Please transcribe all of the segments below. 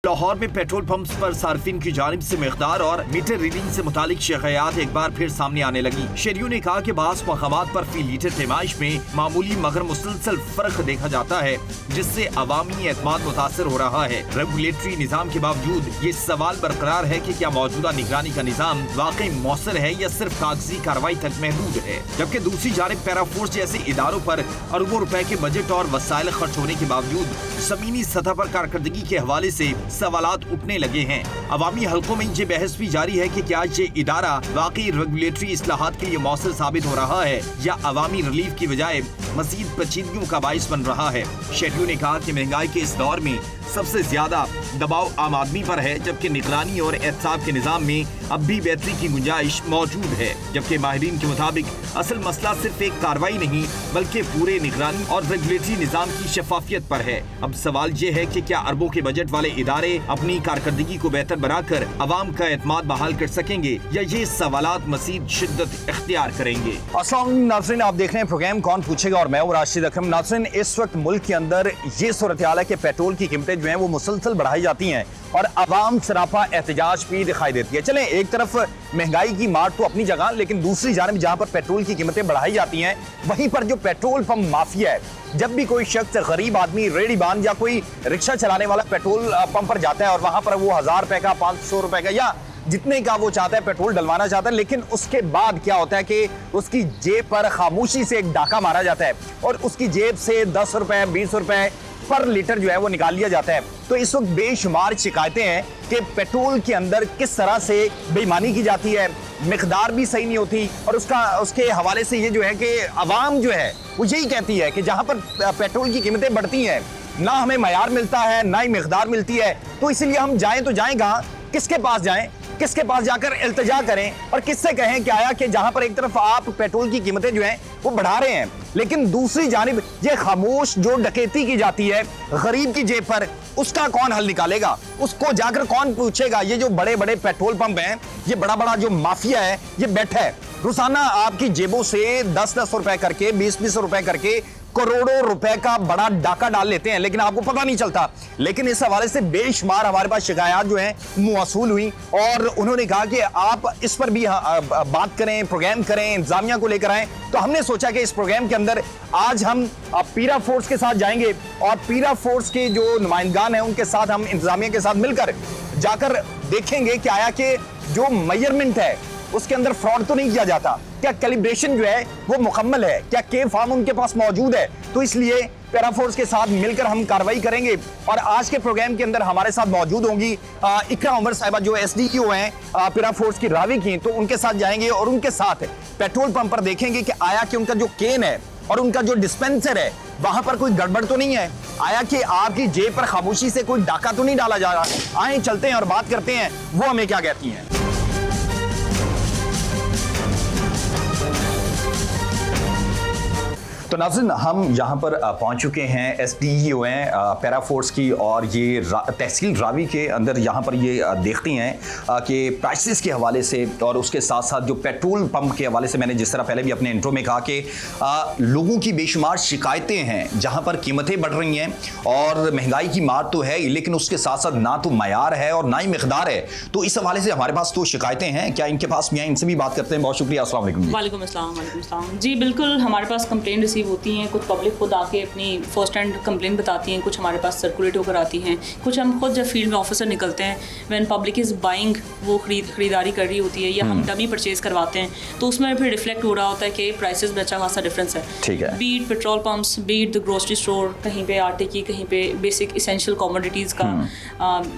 लाहौर में petrol pumps पर सार्फिन की जानिब से मिकदार और मीटर रीडिंग से मुतालिक शिकायत एक बार फिर सामने आने लगी। शहरियों ने कहा कि बास मकामात पर फी लीटर पैमाइश में मामूली मगर मुसलसल फर्क देखा जाता है, जिससे अवामी एतमाद मुतासर हो रहा है। रेगुलेटरी निज़ाम के बावजूद ये सवाल बरकरार है कि क्या मौजूदा निगरानी का निज़ाम वाकई मौसर है या सिर्फ कागजी कार्रवाई तक महदूद है। जबकि दूसरी जानिब पैराफोर्स जैसे इदारों पर अरबों रुपए के बजट और वसाइल खर्च होने के बावजूद जमीनी सतह पर कारकर्दगी के हवाले से सवालात उठने लगे हैं। अवामी हलकों में ये बहस भी जारी है कि क्या ये इदारा वाकई रेगुलेटरी इस्लाहात के लिए मौसर साबित हो रहा है या अवामी रिलीफ की बजाय मजीद पेचीदगियों का बाइस बन रहा है। शहरियों ने कहा कि महंगाई के इस दौर में सबसे ज्यादा दबाव आम आदमी पर है, जबकि निगरानी और एहतसाब के निज़ाम में अब भी बेहतरी की गुंजाइश मौजूद है। जबकि माहिरीन के मुताबिक असल मसला सिर्फ एक कार्रवाई नहीं बल्कि पूरे निगरानी और रेगुलेटरी निज़ाम की शफाफियत पर है। अब सवाल ये है कि क्या अरबों के बजट वाले इदारे अपनी कारकर्दगी को बेहतर बनाकर अवाम का एतमाद बहाल कर सकेंगे या ये सवालात मजीद शिद्दत इख्तियार करेंगे। अस्सलाम वालेकुम नाज़रीन, आप देख रहे हैं प्रोग्राम कौन पूछेगा और मैं हूं राशिद अकरम। नाज़रीन, इस वक्त मुल्क के अंदर ये सूरत हाल है कि पेट्रोल की कीमतें जो हैं वो मुसलसल बढ़ाई जाती हैं और अवाम सरापा एहतजाज भी दिखाई देती है। चलें, एक तरफ महंगाई की मार तो अपनी जगह, लेकिन दूसरी जानिब जहां पर पेट्रोल की कीमतें बढ़ाई जाती हैं वहीं पर जो पेट्रोल पंप माफिया है, जब भी कोई शख्स गरीब आदमी रेडी बांध या कोई रिक्शा चलाने वाला पेट्रोल पंप पर जाता है और वहां पर वो 1000 रुपए का 500 रुपए का या जितने का वो चाहता है पेट्रोल डलवाना चाहता है, लेकिन उसके बाद क्या होता है कि उसकी जेब पर खामोशी से एक डाका मारा जाता है और उसकी जेब से 10 रुपए 20 रुपए पर लीटर जो है वो निकाल लिया जाता है। तो इस वक्त बेशुमार शिकायतें हैं कि पेट्रोल के अंदर किस तरह से बेईमानी की जाती है, मिकदार भी सही नहीं होती और उसके हवाले से ये जो है कि अवाम जो है वो यही कहती है कि जहां पर पेट्रोल की कीमतें बढ़ती हैं ना हमें मयार मिलता है ना ही मिकदार मिलती है, तो इसीलिए हम जाएं तो जाएं कहां, किसके पास जाएं, किसके पास जाकर इल्तिजा करें और किससे कहें कि आया कि जहां पर एक तरफ आप पेट्रोल की कीमतें जो हैं वो बढ़ा रहे हैं, लेकिन दूसरी जानिब ये खामोश जो डकैती की जाती है गरीब की जेब पर, उसका कौन हल निकालेगा, उसको जाकर कौन पूछेगा। ये जो बड़े बड़े पेट्रोल पंप हैं, ये बड़ा बड़ा जो माफिया है ये बैठा है, रोजाना आपकी जेबों से 10-10 रुपए करके 20-20 रुपए करके करोड़ों रुपए का बड़ा डाका डाल लेते हैं, लेकिन आपको पता नहीं चलता। लेकिन इस हवाले से बेशुमार हमारे पास शिकायत जो है मौसूल हुई और उन्होंने कहा कि आप इस पर भी बात करें, प्रोग्राम करें, इंतजामिया को लेकर आएं। तो हमने सोचा कि इस प्रोग्राम के अंदर आज हम पीरा फोर्स के साथ जाएंगे और पीरा फोर्स के जो नुमाइंदगान हैं उनके साथ हम इंतजामिया के साथ मिलकर जाकर देखेंगे कि आया कि जो मेजरमेंट है उसके अंदर फ्रॉड तो नहीं किया जाता, क्या कैलिब्रेशन जो है वो मुकम्मल है, क्या के फार्म उनके पास मौजूद है। तो इसलिए पैराफोर्स के साथ मिलकर हम कार्रवाई करेंगे और आज के प्रोग्राम के अंदर हमारे साथ मौजूद होंगी इकरा उमर साहिबा जो SDQ हैं पैराफोर्स की रावी की, तो उनके साथ जाएंगे और उनके साथ पेट्रोल पंप पर देखेंगे कि आया कि उनका जो केन है और उनका जो डिस्पेंसर है वहां पर कोई गड़बड़ तो नहीं है, आया कि आपकी जेब पर खामोशी से कोई डाका तो नहीं डाला जा रहा। आए चलते हैं और बात करते हैं वो हमें क्या कहती हैं। तो नाज़रीन, हम यहाँ पर पहुँच चुके हैं, SDQ हैं पैराफोर्स की और ये तहसील रावी के अंदर यहाँ पर ये देखती हैं कि प्राइसेस के हवाले से और उसके साथ साथ जो पेट्रोल पंप के हवाले से, मैंने जिस तरह पहले भी अपने इंट्रो में कहा कि लोगों की बेशुमार शिकायतें हैं जहाँ पर कीमतें बढ़ रही हैं और महंगाई की मार तो है लेकिन उसके साथ साथ ना तो मयार है और ना ही मिकदार है। तो इस हवाले से हमारे पास तो शिकायतें हैं, क्या इनके पास भी हैं, इनसे भी बात करते हैं। बहुत शुक्रिया। अस्सलाम वालेकुम। वालेकुम अस्सलाम। जी बिल्कुल, हमारे पास कंप्लेंट रिसीव होती हैं, कुछ पब्लिक खुद आके अपनी फर्स्ट हैंड कंप्लेंट बताती हैं, कुछ हमारे पास सर्कुलेट होकर आती हैं, कुछ हम खुद जब फील्ड में ऑफिसर निकलते हैं व्हेन पब्लिक इज़ बाइंग, वो खरीदारी कर रही होती है या हम डमी परचेज करवाते हैं, तो उसमें फिर रिफ्लेक्ट हो रहा होता है कि प्राइसेस में अच्छा खासा डिफरेंस है। ठीक है, beat petrol pumps, beat the grocery store, कहीं पे आटे की, कहीं पे बेसिक इसेंशियल कमोडिटीज़ का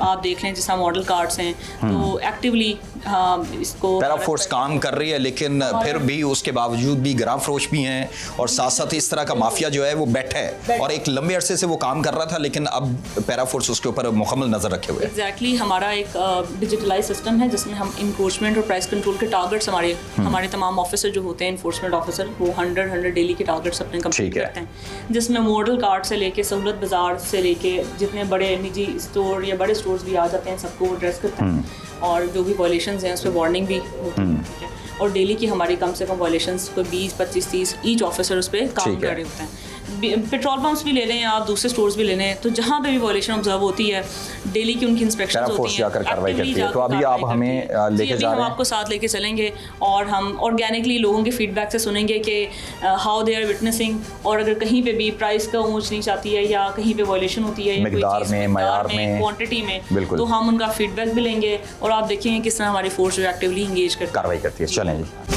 आप देख लें, जैसा मॉडल कार्ड्स हैं, तो एक्टिवली इसको पैराफोर्स काम कर रही है, लेकिन फिर भी उसके बावजूद भी ग्राम फरोश भी हैं और साथ साथ इस तरह का माफिया जो है वो बैठा है और एक लंबे अरसे से वो काम कर रहा था, लेकिन अब पैराफोर्स उसके ऊपर मुकम्मल नजर रखे हुए। एग्जैक्टली, हमारा एक डिजिटलाइज सिस्टम है जिसमें हम इंक्रोचमेंट और प्राइस कंट्रोल के टारगेट्स हमारे तमाम ऑफिसर जो होते हैं, इन्फोर्समेंट ऑफिसर, वो 100 डेली के टारगेट्स अपने कंप्लीट करते हैं, जिसमें मॉडल कार्ड से लेके सहूलत बाजार से लेके जितने बड़े निजी स्टोर या बड़े स्टोर्स भी आ जाते हैं सबको एड्रेस करते हैं और जो भी वायलेशंस हैं उस पर वार्निंग भी होती है और डेली की हमारी कम से कम वायलेशंस कोई 20, 25, 30 ईच ऑफिसर उस पर काम कर रहे होते हैं। पेट्रोल पंप्स भी ले लें आप, दूसरे स्टोर्स भी ले लें, तो जहाँ पे भी वॉयलेशन ऑब्जर्व होती है डेली की उनकी इंस्पेक्शन होती हैं, जाकर कार्रवाई करती है। तो अभी आप हमें लेके जा रहे हैं, हम आपको साथ लेके चलेंगे और हम ऑर्गेनिकली लोगों के फीडबैक से सुनेंगे कि हाउ दे आर विटनेसिंग, और अगर कहीं पे भी प्राइस का ऊंच नीच आती है या कहीं पे वॉयलेशन होती है या मिकदार में, मयार में, क्वांटिटी में, बिल्कुल, तो हम उनका फीडबैक भी लेंगे और आप देखेंगे किस तरह हमारी फोर्स जो एक्टिवली इंगेज करती है, कार्रवाई करती है। चलें जी।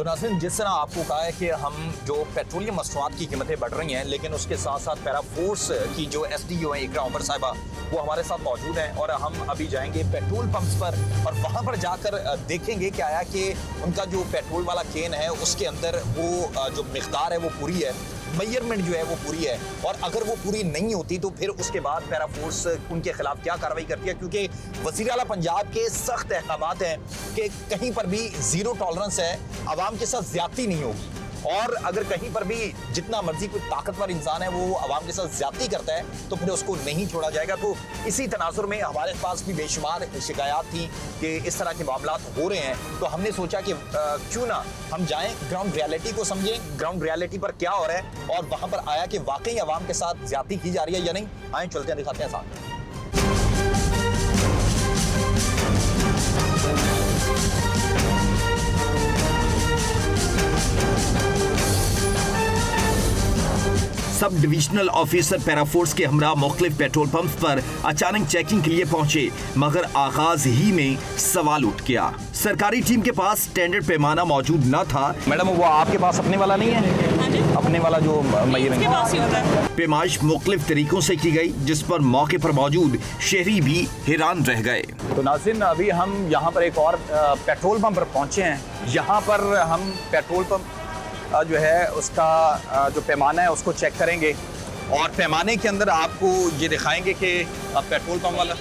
नाज़रीन, जिस तरह आपको कहा है कि हम जो पेट्रोलियम मसनूआत की कीमतें बढ़ रही हैं, लेकिन उसके साथ साथ पैरा फोर्स की जो SDO है इकरा उमर साहिबा, वो हमारे साथ मौजूद हैं और हम अभी जाएंगे पेट्रोल पंप्स पर और वहाँ पर जाकर देखेंगे कि आया कि उनका जो पेट्रोल वाला केन है उसके अंदर वो जो मिकदार है वो पूरी है, मेजरमेंट जो है वो पूरी है, और अगर वो पूरी नहीं होती तो फिर उसके बाद पैरा फोर्स उनके खिलाफ क्या कार्रवाई करती है, क्योंकि वज़ीर आला पंजाब के सख्त अहकामात हैं कि कहीं पर भी ज़ीरो टॉलरेंस है, आवाम के साथ ज्यादती नहीं होगी, और अगर कहीं पर भी जितना मर्जी कोई ताकतवर इंसान है वो आवाम के साथ ज्यादती करता है तो फिर उसको नहीं छोड़ा जाएगा। तो इसी तनाजुर में हमारे पास भी बेशुमार शिकायत थी कि इस तरह के मामला हो रहे हैं, तो हमने सोचा कि क्यों ना हम जाएं, ग्राउंड रियलिटी को समझें, ग्राउंड रियलिटी पर क्या हो रहा है और वहां पर आया कि वाकई आवाम के साथ ज्यादती की जा रही है या नहीं। आए चलते हैं, दिखाते हैं साथ। सब डिविजनल ऑफिसर पैराफोर्स के हमरा मुख्तलिफ पेट्रोल पंप पर अचानक चेकिंग के लिए पहुंचे, मगर आगाज ही में सवाल उठ गया। सरकारी टीम के पास स्टैंडर्ड पैमाना मौजूद न था। मैडम, वो आपके पास अपने वाला नहीं है? हाँ जी? अपने वाला जो इसके पास ही होता है। पैमाइश मुख्तलिफ तरीकों से की गई, जिस पर मौके पर मौजूद शहरी भी हैरान रह गए। तो नाज़रीन, अभी हम यहाँ पर एक और पेट्रोल पंप पर पहुँचे हैं। यहाँ पर हम पेट्रोल पंप जो है उसका जो पैमाना है उसको चेक करेंगे और पैमाने के अंदर आपको ये दिखाएंगे कि पेट्रोल पंप वाला।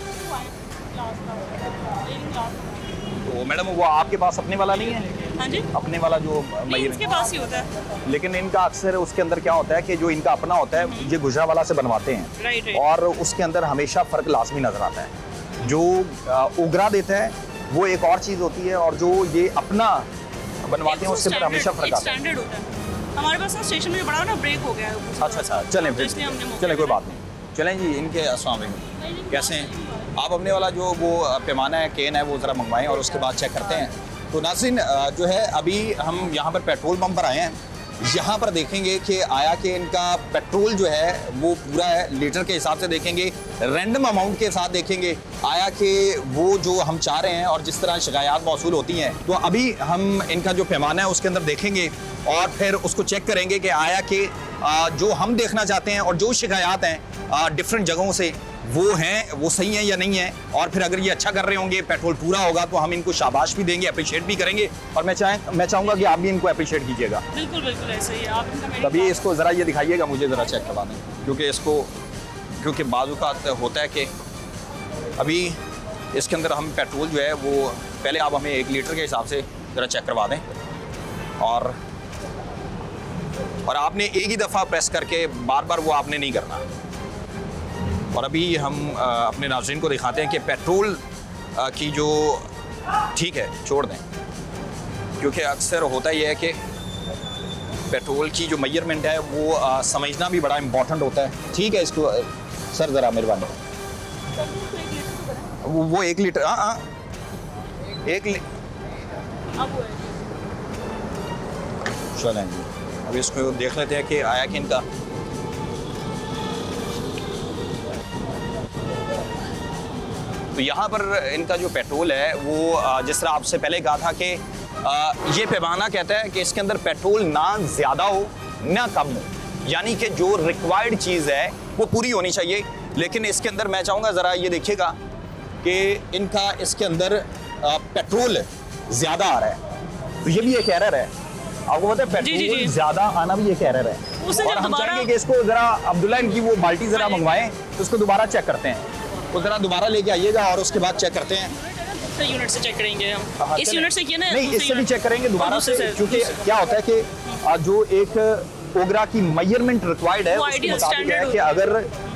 तो मैडम, वो आपके पास अपने वाला नहीं है? हाँ जी? अपने वाला जो इसके पास ही होता है, लेकिन इनका अक्सर उसके अंदर क्या होता है कि जो इनका अपना होता है ये गुजरावाला से बनवाते हैं। राइट। और उसके अंदर हमेशा फ़र्क लाजमी नज़र आता है। जो उगरा देता है वो एक और चीज़ होती है, और जो ये अपना बनवाते हैं उसके अंदर हमेशा फ़र्क आता है। स्टैंडर्ड होता है। हमारे पास ना स्टेशन में बड़ा ना ब्रेक हो गया है। अच्छा, चलें फिर, चलें कोई बात नहीं, चलें जी। इनके अस्सलाम वालेकुम, कैसे हैं आप? अपने वाला जो वो पैमाना है, केन है, वो ज़रा मंगवाएं और उसके बाद चेक करते हैं। तो नाज़रीन, जो है अभी हम यहाँ पर पेट्रोल पंप पर आए हैं। यहाँ पर देखेंगे कि आया कि इनका पेट्रोल जो है वो पूरा है, लीटर के हिसाब से देखेंगे, रैंडम अमाउंट के साथ देखेंगे आया कि वो जो हम चाह रहे हैं और जिस तरह शिकायत मौसूल होती हैं। तो अभी हम इनका जो पैमाना है उसके अंदर देखेंगे और फिर उसको चेक करेंगे कि आया कि जो हम देखना चाहते हैं और जो शिकायत हैं डिफरेंट जगहों से वो हैं, वो सही हैं या नहीं है। और फिर अगर ये अच्छा कर रहे होंगे, पेट्रोल पूरा होगा, तो हम इनको शाबाश भी देंगे, अप्रिशिएट भी करेंगे। और मैं चाहूँगा कि आप भी इनको अप्रिशिएट कीजिएगा। बिल्कुल बिल्कुल ऐसे ही आप तभी इसको ज़रा ये दिखाइएगा, मुझे ज़रा चेक करवा दें, क्योंकि बाजू का होता है कि अभी इसके अंदर हम पेट्रोल जो है वो पहले आप हमें 1 लीटर के हिसाब से ज़रा चेक करवा दें, और आपने एक ही दफ़ा प्रेस करके बार बार वो आपने नहीं करना। और अभी हम अपने नाज़रीन को दिखाते हैं कि पेट्रोल की जो ठीक है छोड़ दें, क्योंकि अक्सर होता ही है कि पेट्रोल की जो मेजरमेंट है वो समझना भी बड़ा इम्पोर्टेंट होता है। ठीक है, इसको सर ज़रा मेहरबानी, वो 1 लीटर, हाँ 1 चलें जी। अभी इसको देख लेते हैं कि आया कि इनका तो यहाँ पर इनका जो पेट्रोल है वो जिस तरह आपसे पहले कहा था कि ये पैमाना कहता है कि इसके अंदर पेट्रोल ना ज़्यादा हो ना कम हो, यानी कि जो रिक्वायर्ड चीज़ है वो पूरी होनी चाहिए। लेकिन इसके अंदर मैं चाहूँगा ज़रा ये देखिएगा कि इनका इसके अंदर पेट्रोल ज़्यादा आ रहा है, तो ये भी एक एरर है। आपको पता है पेट्रोल ज़्यादा आना भी एक एरर है। और हम चाहेंगे कि इसको ज़रा अब्दुल्ला इनकी वो बाल्टी ज़रा मंगवाएं, तो उसको दोबारा चेक करते हैं। तो ज़रा दोबारा लेके आइएगा और उसके बाद चेक करते हैं। यूनिट से चेक करेंगे हम। इस यूनिट से किया ना? नहीं, इससे भी चेक करेंगे दोबारा से, क्योंकि क्या होता है कि जो एक ओगरा की मेजरमेंट रिक्वायर्ड है उसके मुताबिक है कि अगर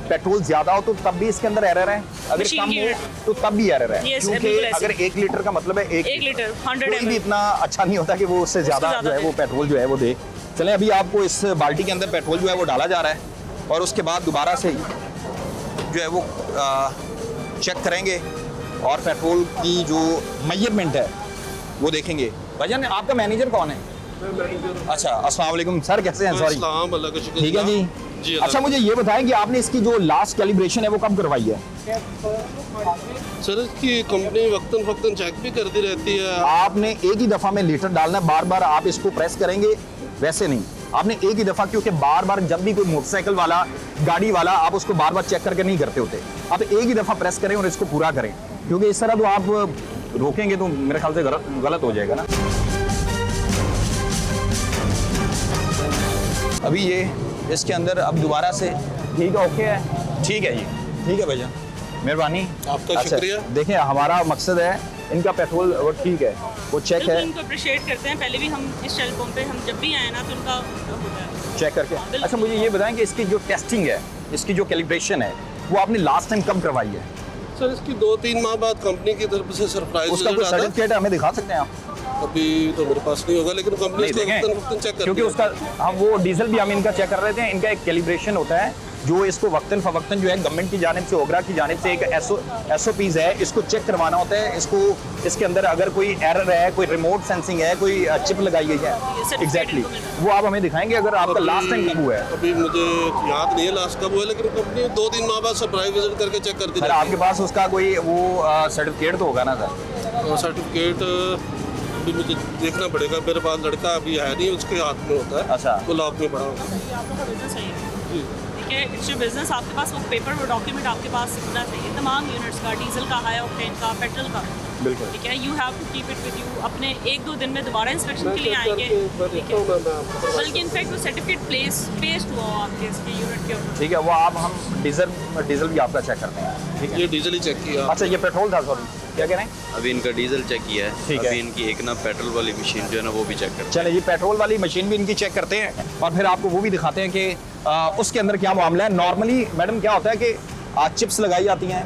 पेट्रोल ज्यादा हो तो तब भी इसके अंदर एरर है, अगर Machine कम की हो error। तो तब भी एरर है, Yes, क्योंकि बिल्कुल ऐसे। अगर 1 लीटर का मतलब है 1 लीटर 100 कोई भी ml। इतना अच्छा नहीं होता कि वो उससे ज्यादा जो है दे। वो पेट्रोल जो है वो दे। चलें, अभी आपको इस बाल्टी के अंदर पेट्रोल जो है वो डाला जा रहा है और उसके बाद दोबारा से जो है वो चेक करेंगे और पेट्रोल की जो मेजरमेंट है वो देखेंगे। भाईजान, आपका मैनेजर कौन है? अच्छा, अस्सलाम वालेकुम सर, कैसे हैं? सॉरी, अस्सलाम, अल्लाह का शुक्र। ठीक है जी। जी, अच्छा, मुझे ये बताएं कि आपने इसकी जो लास्ट कैलिब्रेशन है वो कब करवाई है? सर इसकी कंपनी वक्तन फक्तन चेक भी करती रहती है। आपने एक ही दफा में लीटर डालना है, बार बार आप इसको प्रेस करेंगे? वैसे नहीं, आपने एक ही दफा, क्योंकि बार बार जब भी कोई मोटरसाइकिल वाला, गाड़ी वाला, आप उसको बार बार चेक करके नहीं करते होते। आप एक ही दफा प्रेस करें और इसको पूरा करें, क्योंकि इस तरह तो आप रोकेंगे तो मेरे ख्याल से गलत हो जाएगा ना। अभी ये इसके अंदर अब दोबारा से ठीक है, ओके है, ठीक है जी, ठीक है भैया, मेहरबानी आपका शुक्रिया। देखिए, हमारा मकसद है इनका पेट्रोल वो ठीक है, वो चेक बिल्कुल है, इनको अप्रिशिएट करते हैं। पहले भी हम इस शेल पंप पे हम जब भी आए ना तो उनका होता है चेक करके। बिल्कुल। अच्छा, मुझे ये बताएं कि इसकी जो टेस्टिंग है, इसकी जो कैलिब्रेशन है, वो आपने लास्ट टाइम कब करवाई है? सर इसकी 2-3 माह बाद कंपनी की तरफ से सरप्राइज उसका कोई रिजल्ट आता है। सर्टिफिकेट हमें दिखा सकते हैं आप? अभी तो मेरे पास नहीं होगा, लेकिन कंपनी नहीं इसको देखें, वक्तन फक्तन चेक करती क्योंकि है। उसका हम वो डीजल भी हम इनका चेक कर रहे थे। इनका एक कैलिब्रेशन होता है जो इसको वक्तन फवक्तन जो है गवर्नमेंट की जानिब से, ओगरा की जानिब से एक SOPs है, इसको चेक करवाना होता है। इसको इसके अंदर अगर कोई एरर है, कोई रिमोट सेंसिंग है, कोई चिप लगाई गई है, certificate एग्जैक्टली इनको मिलता है। वो आप हमें दिखाएंगे अगर आपका अभी- लास्ट टाइम कब हुआ है। अभी मुझे याद नहीं है लास्ट कब हुआ है, लेकिन कंपनी 2-3 माह बाद सरप्राइज विजिट करके चेक करती सर, आपके पास उसका कोई वो सर्टिफिकेट तो होगा ना सर? है। सर्टिफिकेट अभी मुझे देखना पड़ेगा, मेरे पास लड़का अभी है नहीं, उसके हाथ में होता है। अच्छा। वो लॉक में पड़ा होगा। आपका बिजनेस चाहिए, ठीक है, इट्स योर बिजनेस। आपके पास वो पेपर, वो डॉक्यूमेंट आपके पास होना चाहिए तमाम यूनिट्स का, डीजल का, हाई ऑक्टेन का, पेट्रोल का, बिल्कुल। ठीक है। You have to keep it with you. अपने 1-2 दिन में दोबारा इंस्पेक्शन के लिए मैं आएंगे, मैं ठीक देखता है। हूँ, मैं आपको बता बल्कि इनफैक्ट वो सर्टिफिकेट पेस्ट हुआ हो आपके इसके यूनिट के ऊपर। ठीक है, वो आप हम डीजल भी आपका चेक करते हैं, ठीक है। ये डीजल ही चेक किया। अच्छा, ये पेट्रोल था, सॉरी, क्या कह रहे हैं? अभी इनका डीजल चेक किया है, ठीक है। अभी इनकी एक ना पेट्रोल वाली मशीन जो है ना वो भी चेक करते चले जी, पेट्रोल वाली मशीन भी इनकी चेक करते हैं और फिर आपको वो भी दिखाते हैं कि उसके अंदर क्या मामला है। नॉर्मली मैडम क्या होता है कि चिप्स लगाई जाती हैं,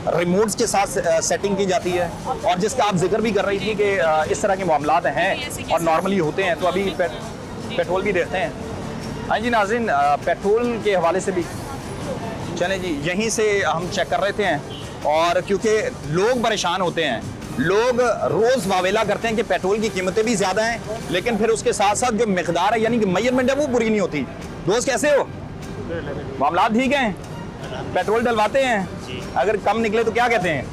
रिमोट्स के साथ सेटिंग की जाती है, और जिसका आप जिक्र भी कर रही थी कि इस तरह के मामलात हैं और नॉर्मली होते हैं। तो अभी पेट्रोल भी देखते हैं। हाँ जी नाज़रीन, पेट्रोल के हवाले से भी चले जी, यहीं से हम चेक कर रहे थे, और क्योंकि लोग परेशान होते हैं, लोग रोज वावेला करते हैं कि पेट्रोल की कीमतें भी ज्यादा हैं, लेकिन फिर उसके साथ साथ जो मिकदार है यानी कि मेजरमेंट है वो पूरी नहीं होती। दोस्त कैसे हो? मामला ठीक हैं? पेट्रोल डलवाते हैं, अगर कम निकले तो क्या कहते हैं?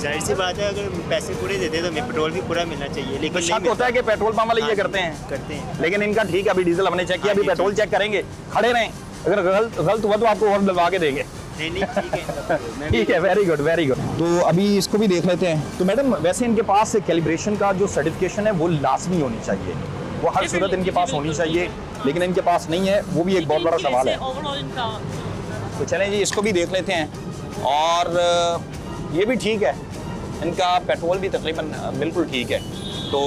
जाहिर सी बात है, अगर पैसे पूरे देते तो हमें पेट्रोल भी पूरा मिलना चाहिए, लेकिन तो नहीं शक होता है कि पेट्रोल पंप वाले ये मिलता। करते हैं, करते हैं। लेकिन इनका ठीक है, अभी डीजल हमने चेक किया, हाँ अभी जी, पेट्रोल चेक करेंगे, खड़े रहें, अगर गलत हुआ तो आपको और डलवा के देंगे। नहीं ठीक है। ठीक है, वेरी गुड वेरी गुड। तो अभी इसको भी देख लेते हैं। तो मैडम, वैसे इनके पास कैलिब्रेशन का जो सर्टिफिकेशन है वो लाजमी होनी चाहिए, वो हर सूरत इनके पास होनी चाहिए, लेकिन इनके पास नहीं है, वो भी एक बहुत बड़ा सवाल है। ओवरऑल इनका तो चलें जी, इसको भी देख लेते हैं, और ये भी ठीक है, इनका पेट्रोल भी तकरीबन बिल्कुल ठीक है। तो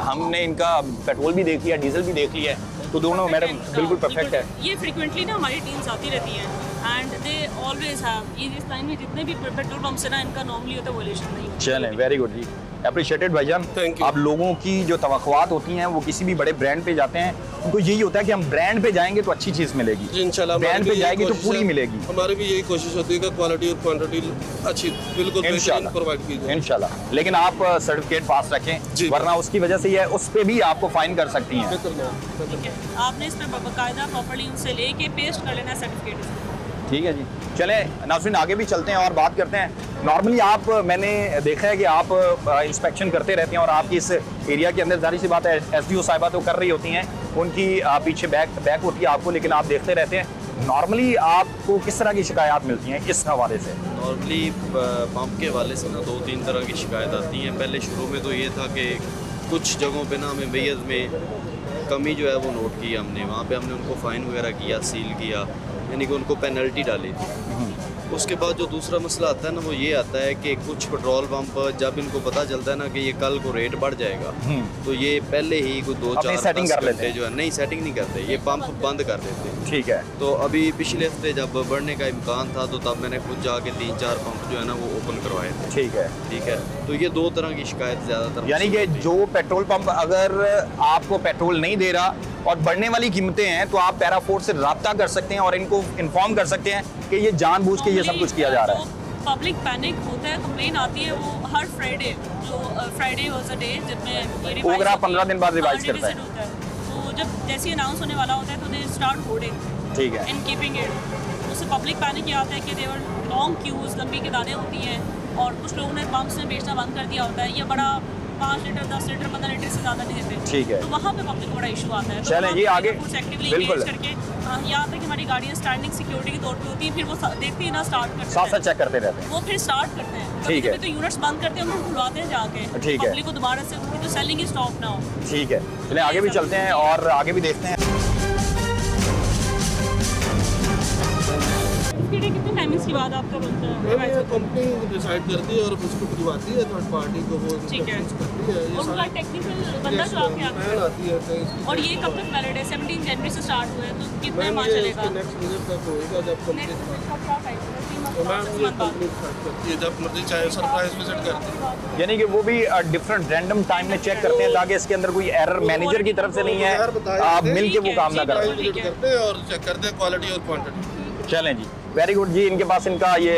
हमने इनका पेट्रोल भी देख लिया, डीजल भी देख लिया है, तो दोनों मैडम बिल्कुल परफेक्ट है। ये फ्रीक्वेंटली ना हमारी टीम्स आती रहती हैं एंड दे ऑलवेज हैव, इस लाइन में जितने भी पेट्रोल पंप से ना इनका नॉर्मली होता है वोल्यूशन नहीं। चलें, वेरी गुड जी, अप्रिशिएटेड भाईजान। Thank you. आप लोगों की जो तवक्कुआत होती हैं वो किसी भी बड़े ब्रांड पे जाते हैं, उनको यही होता है कि हम ब्रांड पे जाएंगे तो अच्छी चीज़ मिलेगी, जी इंशाल्लाह ब्रांड पे जाएगी तो पूरी मिलेगी। हमारी भी यही कोशिश होती है कि क्वालिटी और क्वांटिटी अच्छी बिल्कुल बेहतरीन इंशाल्लाह प्रोवाइड की जाए। इंशाल्लाह, लेकिन आप सर्टिफिकेट पास रखें, जी। वरना उसकी वजह से ये उस पे भी आपको फाइन कर सकती हैं। ठीक है, आपने इस पर बाकायदा प्रॉपर्ली उनसे लेके पेस्ट कर लेना सर्टिफिकेट। ठीक है जी, चले नाज़रीन, आगे भी चलते हैं और बात करते हैं। नॉर्मली आप, मैंने देखा है कि आप इंस्पेक्शन करते रहते हैं, और आपकी इस एरिया के अंदर जारी सी बात है SDO साहिबा तो कर रही होती हैं, उनकी पीछे बैक होती है आपको, लेकिन आप देखते रहते हैं। नॉर्मली आपको किस तरह की शिकायत मिलती हैं इस हवाले से? नॉर्मली पंप के हवाले से ना 2-3 तरह की शिकायत आती हैं। पहले शुरू में तो ये था कि कुछ जगहों पे ना हमें मैयज में कमी जो है वो नोट की हमने, वहाँ पे हमने उनको फ़ाइन वगैरह किया, सील किया, यानी कि उनको पेनल्टी डाली थी। उसके बाद जो दूसरा मसला आता है ना वो ये आता है कि कुछ पेट्रोल पंप जब इनको पता चलता है ना कि ये कल को रेट बढ़ जाएगा तो ये पहले ही कोई 2-4 सेटिंग कर लेते हैं जो है नहीं सेटिंग नहीं करते, ये पंप बंद कर देते हैं। ठीक है। तो अभी पिछले हफ्ते जब बढ़ने का इम्कान था तो तब मैंने खुद जाके 3-4 पंप जो है ना वो ओपन करवाए थे। ठीक है। ठीक है, तो ये 2 तरह की शिकायत ज़्यादातर, यानी कि जो पेट्रोल पंप अगर आपको पेट्रोल नहीं दे रहा और बढ़ने वाली कीमतें हैं तो आप पैरा फोर्स से रब्ता कर सकते हैं और इनको इन्फॉर्म कर सकते हैं कि ये जानबूझ के ये सब कुछ किया जा रहा है। पब्लिक पैनिक होता है, कंप्लेन आती है, वो हर फ्राइडे जो फ्राइडे वाज अ डे जब मैं वो अगर 15 दिन बाद रिवाइज करता है तो जब जैसे ही अनाउंस होने वाला होता है तो दे स्टार्ट होर्डिंग। ठीक है। इन कीपिंग इट उससे पब्लिक पैनिक ये आता है कि देवर लॉन्ग क्यूज, लंबी कतारें होती हैं और कुछ लोगों ने पंप्स में बेचना बंद कर दिया होता है। ये बड़ा 5 लीटर 10 लीटर 15 लीटर से ज़्यादा नहीं देते। ठीक है। तो वहाँ पे पब्लिक बड़ा इशू आता है। चलें जी आगे बिल्कुल करके यहाँ तक हमारी गाड़ियाँ स्टैंडिंग सिक्योरिटी के तौर पे होती है, फिर वो देखती है ना स्टार्ट करते हैं, साथ साथ चेक करते रहते हैं। वो फिर स्टार्ट करते हैं। ठीक है। तो यूनिट्स बंद करते हैं, उनको खुलवाते हैं जाके। ठीक है। पब्लिक को दोबारा से उनकी तो सेलिंग ही स्टॉप ना हो। ठीक है, चलिए आगे भी चलते हैं और आगे भी देखते हैं। कितने टाइमिंग्स के बाद आपका बनता है? कंपनी डिसाइड करती है और उसको भिजवाती है थर्ड पार्टी को, वो ठीक है। करती है। और उनका टेक्निकल बंदा जो आपके यहाँ मैन आती है तो इसकी- और ये कब तक वैलिड है? 17 जनवरी से स्टार्ट हुआ है तो कितने मैम माह ये चलेगा? इसके नेक्स्ट विजिट तक होएगा जब कंपनी तो मैम नेक्स्ट ये मंथ बाद। कंपनी डिसाइड करती है जब मर्जी चाहे सरप्राइज विजिट करती है। यानी कि वो भी डिफरेंट रैंडम टाइम में चेक करते हैं ताकि इसके अंदर कोई एरर मैनेजर की तरफ से नहीं है, आप मिल के वो काम ना करें। विजिट करते हैं और चेक करते हैं क्वालिटी और क्वांटिटी। चलें जी, वेरी गुड जी। इनके पास इनका ये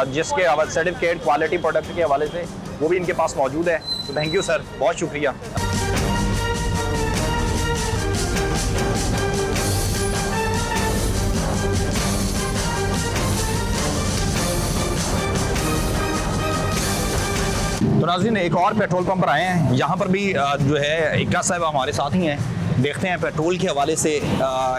जिसके सर्टिफिकेट क्वालिटी प्रोडक्ट के हवाले से वो भी इनके पास मौजूद है, तो थैंक यू सर, बहुत शुक्रिया। तो नाज़रीन एक और पेट्रोल पंप पर आए हैं, यहाँ पर भी जो है इकरा साहब हमारे साथ ही हैं। देखते हैं पेट्रोल के हवाले से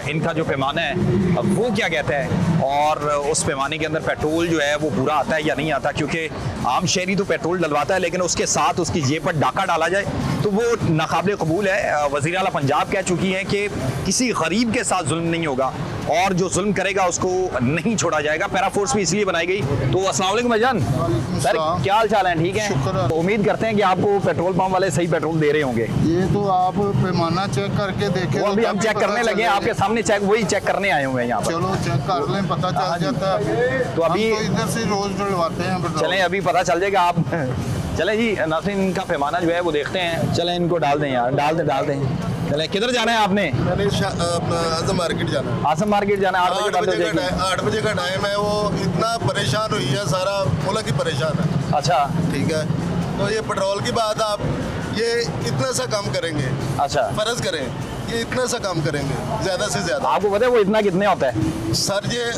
इनका जो पैमाना है वो क्या कहता है और उस पैमाने के अंदर पेट्रोल जो है वो पूरा आता है या नहीं आता, क्योंकि आम शहरी तो पेट्रोल डलवाता है लेकिन उसके साथ उसकी जेब पर डाका डाला जाए तो वो नाकाबिल कबूल है। वज़ीर आला पंजाब कह चुकी हैं कि किसी गरीब के साथ जुल्म नहीं होगा और जो जुल्म करेगा उसको नहीं छोड़ा जाएगा। पैरा फोर्स भी इसलिए बनाई गई। तो अस्सलाम वालेकुम भाईजान, सर क्या हाल चाल है? ठीक है, तो उम्मीद करते हैं कि आपको पेट्रोल पंप वाले सही पेट्रोल दे रहे होंगे। ये तो आप पैमाना चेक करके देखें। वो अभी हम चेक करने लगे हैं, आपके सामने चेक वही चेक करने आए हुए हैं यहाँ पर। चलो चेक कर लें, पता चल जाता है। तो अभी हम तो इधर से रोज डलवाते हैं पेट्रोल। चलें अभी पता चल जाएगा। आप चलें जी नाज़रीन, इनका पैमाना जो है वो देखते हैं। चलें इनको डाल दें यार, डाल दें। चलें, किधर जाना है आपने? मैंने आजम मार्केट जाना है। आसम मार्केट जाना है। 8 बजे का टाइम है। वो इतना परेशान हुई है, सारा मुल्क ही परेशान है। अच्छा ठीक है, तो ये पेट्रोल की बात आप ये इतना सा काम करेंगे, अच्छा, फर्ज करें ये इतना सा काम करेंगे ज़्यादा से ज़्यादा। आपको पता है वो इतना कितने होता है? सर ये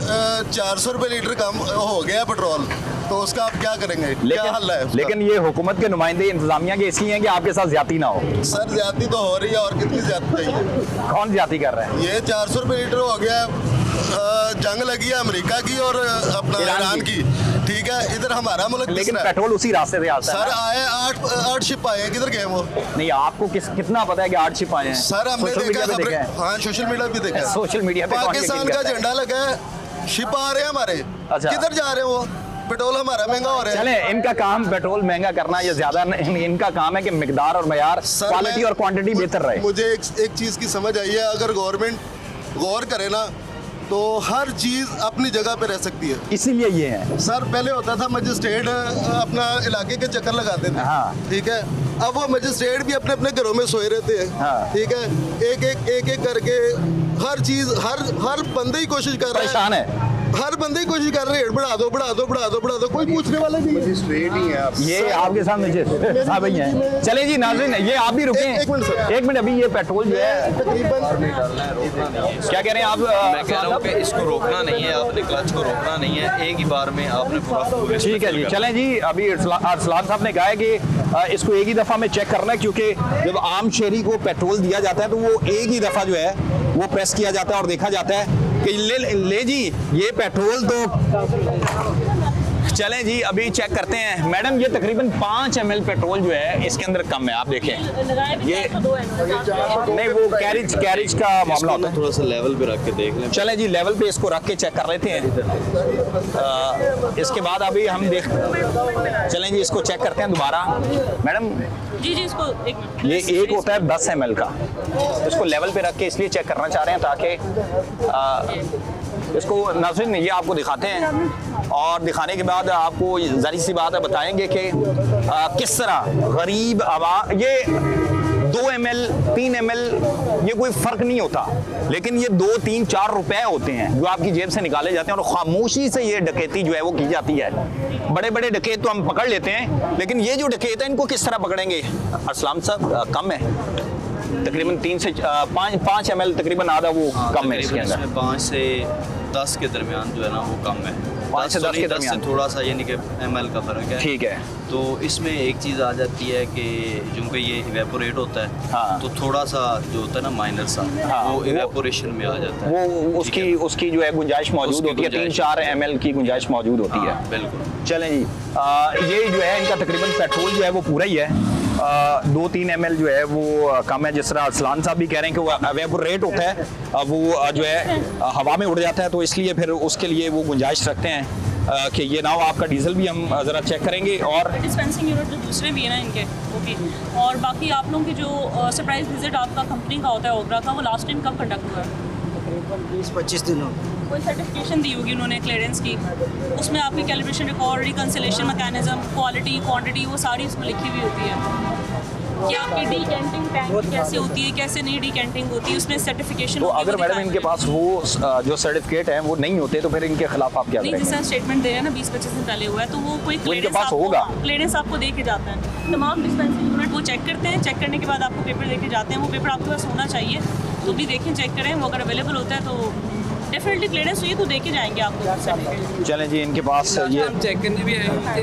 400 रुपये लीटर कम हो गया पेट्रोल, तो उसका आप क्या करेंगे? क्या हल है उसका? लेकिन ये हुकूमत के नुमाइंदे इंतजामिया के इसलिए हैं कि आपके साथ ज्यादती ना हो। सर ज्यादती तो हो रही है, और कितनी ज्यादती चाहिए? कौन ज्यादती कर रहे हैं? ये 400 रुपये लीटर हो गया। जंग लगी है अमेरिका की और अपना ईरान की। ठीक है, इधर हमारा मुल्क लेकिन पेट्रोल उसी रास्ते से आता है। सर आए 8 शिप आए हैं, किधर गए वो? नहीं, आपको कितना पता है कि 8 शिप आए हैं? सर हमने देखा, हाँ सोशल मीडिया पे देखा। सोशल मीडिया पे पाकिस्तान का झंडा लगा है, शिप आ रहे हैं हमारे। अच्छा, किधर जा रहे हैं वो? पेट्रोल हमारा महंगा हो रहा है। चले, इनका काम पेट्रोल महंगा करना या ज्यादा, इनका काम है कि मिकदार और मयार, क्वालिटी और क्वांटिटी बेहतर रहे। मुझे एक चीज की समझ आई है, अगर गवर्नमेंट गौर करे ना तो हर चीज अपनी जगह पे रह सकती है। इसीलिए ये है सर, पहले होता था मजिस्ट्रेट अपना इलाके के चक्कर लगाते थे। हाँ। ठीक है, अब वो मजिस्ट्रेट भी अपने अपने घरों में सोए रहते हैं। हाँ। ठीक है, एक करके हर चीज हर बंदे ही कोशिश कर रहा है। परेशान है, हर बंदे ही कोशिश कर रहे हैं, बढ़ा दो, कोई पूछने वाला नहीं है। स्ट्रेट ही है आप। ये आपके सामने हाँ भाई हैं। चले जी नाज़रीन, ये आप भी रुके। एक मिनट सर। एक मिनट, अभी ये पेट्रोल जो है तकरीबन क्या कह रहे हैं आप? मैं कह रहा हूँ कि इसको रोकना नहीं है, आपने क्लच को रोकना नहीं है, एक ही बार में आपने पूरा। ठीक है जी, चलें जी। अभी अरसलान साहब ने कहा है कि इसको एक ही दफ़ा में चेक करना है, क्योंकि जब आम शहरी को पेट्रोल दिया जाता है तो वो एक ही दफ़ा जो है वो प्रेस किया जाता है और देखा जाता है कि ले जी ये पेट्रोल तो चलें जी, अभी चेक करते हैं मैडम। ये तकरीबन 5 ml पेट्रोल जो है इसके अंदर कम है, आप देखें ये नहीं, वो कैरिज का मामला होता है। थोड़ा सा लेवल पे रख के देख लें। चलें जी, लेवल पे इसको रख के चेक कर लेते हैं। इसके बाद अभी हम चलें जी, इसको चेक करते हैं दोबारा मैडम। जी इसको एक मिनट। ये एक होता है 10 ml का, इसको लेवल पे रख के इसलिए चेक करना चाह रहे हैं ताकि इसको नाज़रीन ये आपको दिखाते हैं और दिखाने के बाद आपको ज़ाहिर सी बात है बताएंगे कि किस तरह गरीब आवाम, ये 2 ml 3 ml ये कोई फ़र्क नहीं होता, लेकिन ये 2 3 4 रुपए होते हैं जो आपकी जेब से निकाले जाते हैं और खामोशी से ये डकैती जो है वो की जाती है। बड़े बड़े डकैत तो हम पकड़ लेते हैं, लेकिन ये जो डकैत है इनको किस तरह पकड़ेंगे? असलाम साहब, कम है तकरीबन 3 से 5 ml तकरीबन आधा वो कम है इसके अंदर। 5 से 10 के दरमियान जो है ना वो कम है। 5 से 10 के 10 से दरमियान थोड़ा सा यानी कि ml का फ़र्क है। ठीक है। तो इसमें एक चीज़ आ जाती है कि क्योंकि ये इवेपोरेट होता है, हाँ। तो थोड़ा सा जो होता है ना माइनर सा, हाँ, वो इवेपोरेशन में आ जाता है। वो उसकी जो है गुंजाइश मौजूद होती है, 3-4 ml की गुंजाइश मौजूद होती है। बिल्कुल। चलें जी, ये जो है इनका तकरीबन पेट्रोल जो है वो पूरा ही है, 2-3 ml जो है वो कम है। जिस तरह असलान साहब भी कह रहे हैं कि वो इवेपोरेट होता है, वो जो है हवा में उड़ जाता है, तो इसलिए फिर उसके लिए वो गुंजाइश रखते हैं कि ये ना हो। आपका डीजल भी हम ज़रा चेक करेंगे और डिस्पेंसिंग यूनिट जो दूसरे भी है ना इनके वो भी। और बाकी आप लोगों की जो सरप्राइज विजिट आपका कंपनी का होता है ओबरा का, वो लास्ट टाइम कब कंडक्ट हुआ है? 20-25 दिनों कोई सर्टिफिकेशन दी होगी उन्होंने क्लियरेंस की, उसमें आपकी calibration record, reconciliation mechanism, quality, quantity वो सारी उसमें लिखी हुई होती है कि आपकी डीकैंटिंग टैंक कैसे होती है, कैसे नहीं डीकैंटिंग होती है, उसमें सर्टिफिकेशन। तो अगर मैडम इनके पास वो जो सर्टिफिकेट है वो नहीं होते तो फिर इनके खिलाफ आप क्या नहीं, करेंगे? जैसा स्टेटमेंट दे रहे हैं ना 20-25 दिन पहले हुआ है, तो वो कोई इनके पास होगा, क्लियरेंस आपको दे के जाते हैं। तमाम डिस्पेंसिंग यूनिट वो चेक करते हैं, चेक करने के बाद आपको पेपर दे के जाते हैं। वो पेपर आपके पास होना चाहिए, तो भी देखें, चेक करें, वो अगर अवेलेबल होता है तो डेफिनेटली क्लियरेंस हुई तो दे के जाएंगे आपको सर्टिफिकेट। चलें जी, इनके पास ये चेक करने भी आए हुए थे,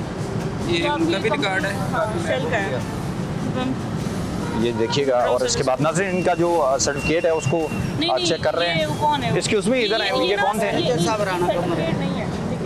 ये उनका भी रिकॉर्ड है, शेल का है। ये देखिएगा। और इसके बाद नाज़रीन इनका जो सर्टिफिकेट है उसको चेक कर रहे हैं। वो कौन है? एक्सक्यूज मी, इधर आए, ये कौन थे?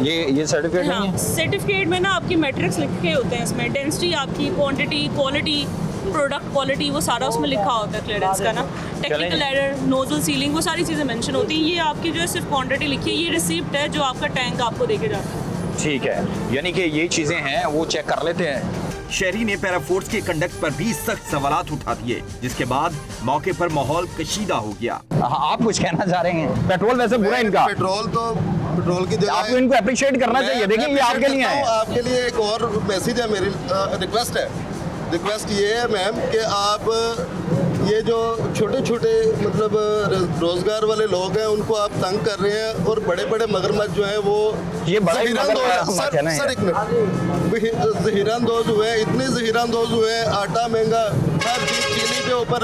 ये सर्टिफिकेट नहीं है। सर्टिफिकेट में ना आपकी मैट्रिक्स लिखे होते हैं, इसमें डेंसिटी, आपकी क्वांटिटी, क्वालिटी, प्रोडक्ट क्वालिटी, वो सारा उसमें लिखा होता है क्लियरेंस का ना। टेक्निकल एरर, नोजल सीलिंग, वो सारी चीज़ें मेंशन होती हैं। ये आपकी जो है सिर्फ क्वांटिटी लिखी है, ये रिसिप्ट है जो आपका टैंक आपको देके जाता है। ठीक है, यानी कि ये चीज़ें हैं वो चेक कर लेते हैं। शहरी ने पैराफोर्स के कंडक्ट पर भी सख्त सवालात उठा दिए, जिसके बाद मौके पर माहौल कशीदा हो गया। आप कुछ कहना चाह रहे हैं? पेट्रोल वैसे बुरा इनका, पेट्रोल की जगह आपको इनको अप्रिशिएट करना चाहिए। देखिए ये आपके लिए है। आपके लिए एक और मैसेज है, मेरी रिक्वेस्ट ये है मैम कि आप ये जो छोटे छोटे मतलब रोजगार वाले लोग हैं उनको आप तंग कर रहे हैं, और बड़े बड़े मगरमच्छ जो हैं वो ये बड़ा ही सर एक मिनट जहीरानंदोज हुए, इतने जहीरानंदोज हुए, आटा महंगा, हर चीज चीनी के ऊपर,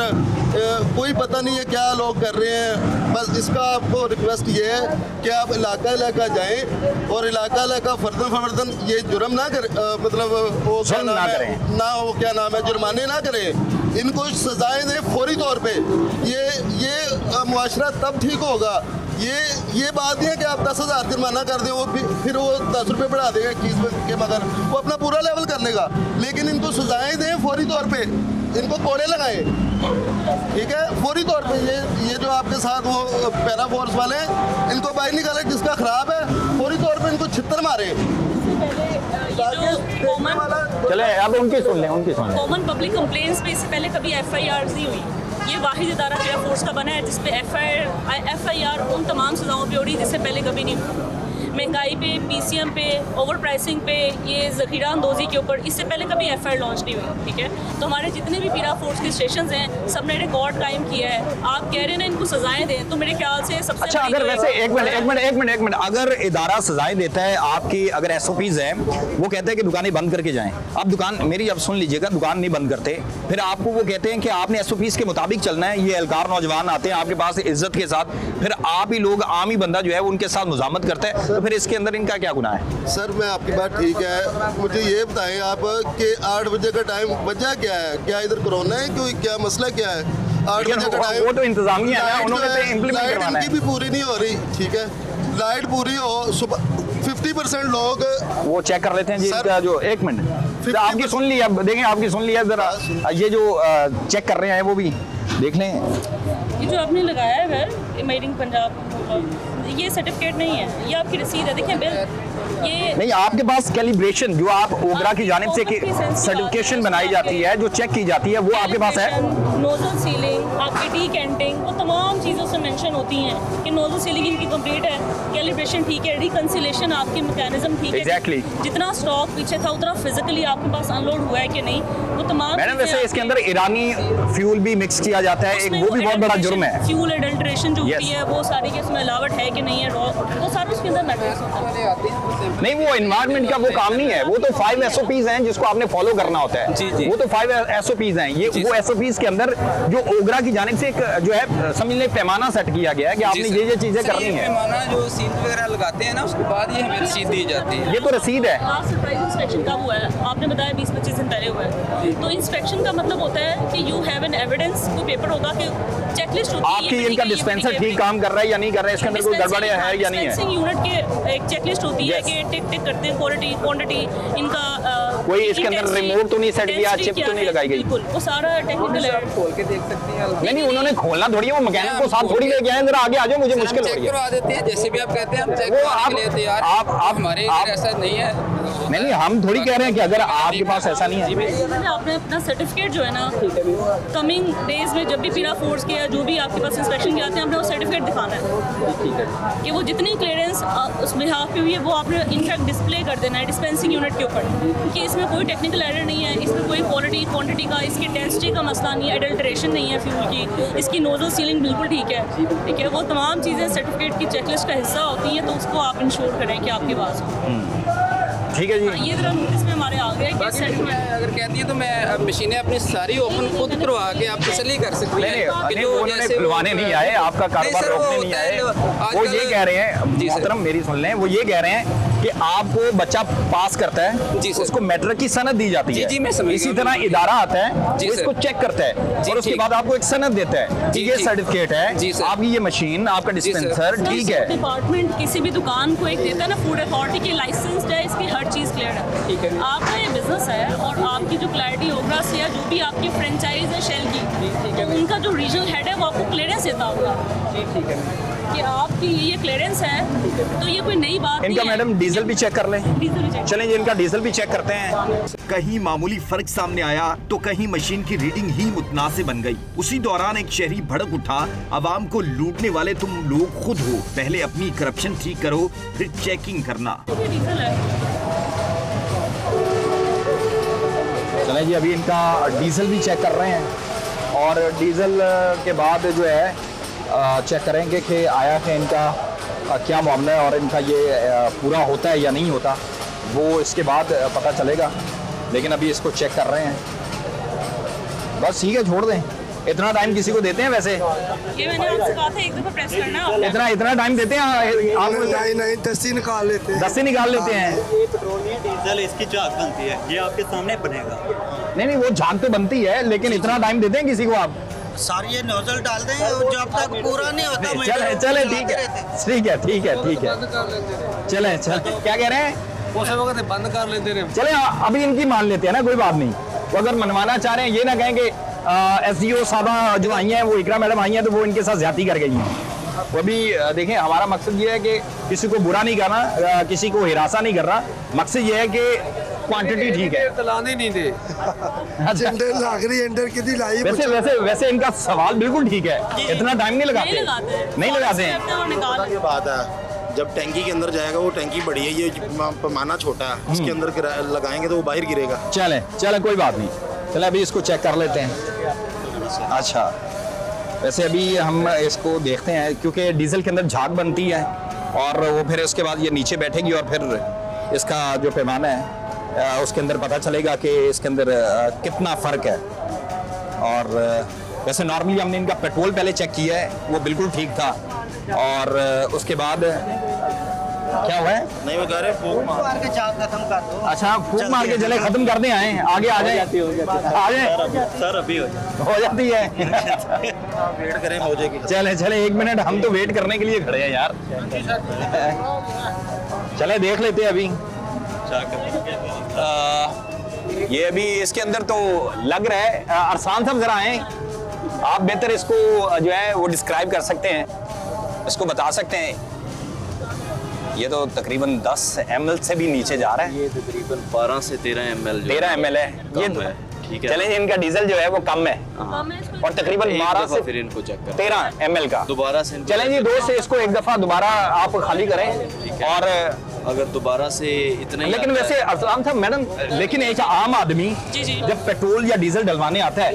कोई पता नहीं है क्या लोग कर रहे हैं। बस इसका आपको रिक्वेस्ट ये है कि आप इलाका जाएं और इलाका फर्दन ये जुर्म ना करें, मतलब वो क्या नाम है ना, वो क्या नाम है, जुर्माने ना करें, इनको सजाएं दें फौरी तौर पे। ये मुआशरा तब ठीक होगा। ये बात नहीं है कि आप 10,000 जुर्माना कर दें, वो फिर वो 10 रुपये बढ़ा देगा 21 के, मगर वो अपना पूरा लेवल कर लेगा। लेकिन इनको सजाएं दें फौरी तौर पे, इनको कोड़े लगाएं, ठीक है, फौरी तौर पे। ये जो आपके साथ वो पैरा फोर्स वाले हैं, इनको बाहर निकालें, जिसका खराब है फौरी तौर पे इनको छित्तर मारे। चले अब उनकी सुन लें। कॉमन पब्लिक कंप्लेंट्स पे इससे पहले कभी FIR नहीं हुई। ये वाहिद इदारा पैरा फोर्स का बना है जिसपे FIR उन तमाम सजाओं पे हो रही जिससे पहले कभी नहीं हुई। महंगाई पे, PCM पे, ओवर प्राइसिंग पे, ये ज़ख़ीरा अंदोज़ी के ऊपर इससे पहले कभी FIR लॉन्च नहीं हुई, ठीक है। तो हमारे जितने भी पीरा फोर्स के स्टेशन हैं सब ने रिकॉर्ड कायम किया है। आप कह रहे हैं ना इनको सजाएं दें, तो मेरे ख्याल से सबसे अच्छा, अगर वैसे एक मिनट अगर इदारा सजाएं देता है, आपकी अगर SOPs है, वो कहते हैं कि दुकानें बंद करके जाएं, अब दुकान मेरी अब सुन लीजिएगा, दुकान नहीं बंद करते, फिर आपको वो कहते हैं कि आपने SOPs के मुताबिक चलना है। ये एहलकार नौजवान आते हैं आपके पास इज्जत के साथ, फिर आप ही लोग आम ही बंदा जो है उनके साथ मुजामत करता है, तो फिर इसके अंदर इनका क्या गुनाह है? सर मैं आपकी बात ठीक है, मुझे ये बताएं आप कि 8 बजे का टाइम वजह क्या है? क्या इधर कोरोना है? कोई क्या मसला क्या है? 8 बजे का टाइम, वो तो इंतजामिया है ना, उन्होंने तो इम्प्लीमेंट करवाना है। इनकी भी पूरी नहीं हो रही, ठीक है। लाइट पूरी हो, सुबह 50% लोग वो चेक कर लेते हैं जी सर, इसका जो, एक मिनट, तो आपकी सुन लिया, देखें आपकी सुन लिया जरा, ये जो चेक कर रहे हैं वो भी देख लें। ये जो आपने लगाया है घर मेड इन पंजाब, ये सर्टिफिकेट नहीं है, ये आपकी रसीद है, देखिए बिल, ये नहीं, आपके पास कैलिब्रेशन जो आप ओगरा की जानिब से सर्टिफिकेशन बनाई जाती है, जो चेक की जाती है, वो आपके पास है? नोजल सीलिंग, आपकी डीकेंटिंग, वो तमाम चीज़ों से मेंशन होती हैं कि नोजल सीलिंग इनकी कंप्लीट है, कैलिब्रेशन ठीक है, रिकंसिलेशन आपकी मैकेनिज्म ठीक है, Exactly. जितना स्टॉक पीछे था उतना फिजिकली आपके पास अनलोड हुआ है कि नहीं, वो तमाम मैडम वैसे इसके अंदर ईरानी फ्यूल भी मिक्स किया जाता है, एक वो भी बहुत बड़ा जुर्म है। फ्यूल एडल्ट्रेशन जो Yes. होती है वो सारी की उसमें मिलावट है कि नहीं है, वो सारा उसके अंदर मैटर्स होता है। नहीं, वो एनवायरनमेंट का वो काम नहीं है, वो तो 5 SOPs हैं जिसको आपने फॉलो करना होता है। जी, जी। वो तो 5 SOPs हैं, ये वो SOPs के अंदर जो ओगरा की जानिब से एक जो है समझ लें पैमाना सेट किया गया है कि आपने ये चीजें करनी है। पैमाना जो सील वगैरह लगाते हैं ना, उसके बाद ये हमें रसीद दी जाती है। ये तो रसीद है। लास्ट सरप्राइज इंस्पेक्शन कब हुआ है? आपने बताया 20-25 दिन पहले हुआ है। तो इंस्पेक्शन का मतलब होता है कि यू हैव एन एविडेंस, कोई पेपर होगा कि चेकलिस्ट होती है, आपकी इनका डिस्पेंसर ठीक काम कर रहा है या नहीं कर रहा है, इसके अंदर कोई गड़बड़ है या नहीं है? डिस्पेंसिंग यूनिट के एक चेकलिस्ट होती है कि टिक टिक करते हैं क्वालिटी क्वांटिटी इनका कोई इसके अंदर रिमोट तो नहीं सेट किया, चिप तो नहीं लगाई गई? बिल्कुल, वो सारा टेक्निकल है। खोल के देख सकती हैं। नहीं नहीं, उन्होंने खोलना थोड़ी है, वो मैकेनिक को साथ थोड़ी लेके आए, जरा आगे आ जाओ, मुझे मुश्किल हो चेक रही है। करवा देते हैं, जैसे भी आप कहते हैं हम चेक वो करवाने के लिए तैयार हैं। आप हमारे आप- इधर ऐसा नहीं है। नहीं, हम थोड़ी कह रहे हैं कि अगर आपके पास ऐसा नहीं है। आपने अपना सर्टिफिकेट जो है ना, कमिंग डेज में जब भी पीरा फोर्स किया, जो भी आपके पास इंस्पेक्शन के आते हैं, आपने वो सर्टिफिकेट दिखाना है कि वो जितनी क्लियरेंस उस बिहाफ पे हुई है वो आपने इनफैक्ट डिस्प्ले कर देना है डिस्पेंसिंग यूनिट के ऊपर कि इसमें कोई टेक्निकल एरर नहीं है, इसमें कोई क्वालिटी क्वांटिटी का, इसकी डेंसिटी का मसला नहीं है, एडल्ट्रेशन नहीं है फ्यूल की, इसकी नोजल सीलिंग बिल्कुल ठीक है, वो तमाम चीज़ें सर्टिफिकेट की चेकलिस्ट का हिस्सा होती हैं, तो उसको आप इंश्योर करें कि आपके पास हो। ठीक है जी। ये जरा नोटिस में हमारे आ गया कि बाकी सेट मैं अगर कहती है तो मैं मशीनें अपनी सारी ओपन खुद करवा के आप तसल्ली कर सकती नहीं हैं कि नहीं, जो वो उन्होंने जैसे खुलवाने नहीं आए, आपका कारोबार सर, वो रोकने नहीं होता है, आए। वो ये आजकल- कह रहे हैं, जी सर। मोहतरम मेरी सुन लें, वो ये कह रहे हैं कि आपको बच्चा पास करता है, जी सर। उसको मैट्रिक की सनद दी जाती जी, है। जी, मैं समझ इसी गया। तरह इदारा आता है, जी वो सर। इसको चेक करता है जी, और उसके ठीक। बाद आपको एक सनद देता है कि जी, ये जी। सर्टिफिकेट जी है, सर। आपकी ये मशीन, आपका जी सर। डिस्पेंसर ठीक है। डिपार्टमेंट किसी भी दुकान को एक देता है ना, फूड अथॉरिटी की लाइसेंस है, इसकी हर चीज़ क्लियर है। ठीक है। आपका ये बिजनेस है और आपकी जो क्लैरिटी होगा से या जो भी आपकी फ्रेंचाइज है शेल की, तो उनका जो रीजनल हेड है वो आपको क्लियरेंस देता होगा ठीक है कि आपकी ये क्लियरेंस है, तो ये कोई नई बात इनका नहीं है। मैडम डीजल भी चेक कर लें। डीजल भी चेक चलें जी, इनका डीजल भी चेक करते हैं। कहीं मामूली फर्क सामने आया तो कहीं मशीन की रीडिंग ही मुतनासिब बन गई। उसी दौरान एक शहरी भड़क उठा, अवाम को लूटने वाले तुम लोग खुद हो, पहले अपनी करप्शन ठीक करो फिर चेकिंग करना। ये डीजल है। चलें जी, अभी इनका डीजल भी चेक कर रहे हैं और डीजल के बाद जो है चेक करेंगे कि आया कि इनका क्या मामला है और इनका ये पूरा होता है या नहीं होता, वो इसके बाद पता चलेगा। लेकिन अभी इसको चेक कर रहे हैं। बस ठीक है, छोड़ दें। इतना टाइम किसी को देते हैं वैसे? ये मैंने आपसे कहा था एक दफा प्रेस करना है। इतना टाइम देते हैं आप? नहीं 10 ही निकाल लेते 10 से निकाल लेते हैं? ये पेट्रोल नहीं है, डीजल, इसकी झाग बनती है, ये आपके सामने बनेगा। नहीं, वो झाग पे बनती है, लेकिन इतना टाइम देते हैं किसी को आप? सारी ये नोजल डाल दें, जब तक पूरा नहीं होता चले ठीक है। चले क्या कह रहे हैं? उसे वक्त बंद कर लेते रहे। चले अभी इनकी मान लेते हैं ना, कोई बात नहीं। वो अगर मनवाना चाह रहे हैं, ये ना कहें कि SDO साहबा जो आई हैं, वो इकरा मैडम आई हैं, तो वो इनके साथ ज्यादती कर गई हैं। वो भी देखें, हमारा मकसद ये है कि किसी को बुरा नहीं करना, किसी को हिरासा नहीं करना। मकसद ये है कि क्वांटिटी ठीक है। तलाने नहीं दे। वैसे इनका सवाल बिल्कुल ठीक है, इतना टाइम नहीं लगाते नहीं लगाते हैं। और निकाल ये बात है, जब टैंकी के अंदर जाएगा, वो टैंकी बड़ी है, ये पैमाना छोटा है, इसके अंदर लगाएंगे तो वो बाहर गिरेगा। चले कोई बात नहीं। चले अभी इसको चेक कर लेते हैं। अच्छा, वैसे अभी हम इसको देखते हैं, क्योंकि डीजल के अंदर झाग बनती है और वो फिर उसके बाद ये नीचे बैठेगी और फिर इसका जो पैमाना है उसके अंदर पता चलेगा कि इसके अंदर कितना फ़र्क है। और वैसे नॉर्मली हमने इनका पेट्रोल पहले चेक किया है, वो बिल्कुल ठीक था। और उसके बाद क्या हुआ है? नहीं मैं कह रहे फूक मार के चाक खत्म कर दो। अच्छा, फूक मार के जले खत्म कर दें, आए आगे आ जाए, आ जाए सर अभी हो जाती है। वेट करें हो जाएगी। चले चले 1 मिनट, हम तो वेट करने के लिए खड़े हैं यार। चले देख लेते हैं अभी। ये अभी इसके अंदर तो लग रहा है। अरसान साहब जरा आए, आप बेहतर इसको जो है वो डिस्क्राइब कर सकते हैं, इसको बता सकते हैं। ये तो तकरीबन 10 ml से भी नीचे जा रहा है। ये तकरीबन 12 से 13 ml 13 ml है ये कम है, ठीक है। चलें, इनका डीजल जो है वो कम है और तकरीबन एक 12 दफा से फिर इनको चेक कर 13 ml का दोबारा से चलें जी। 2 से इसको एक दफा दोबारा आप खाली करें। और अगर दोबारा से इतना ही लेकिन आता वैसे है, असलाम साहब मैडम, लेकिन एक आम आदमी जी, जी। जब पेट्रोल या डीजल डलवाने आता है,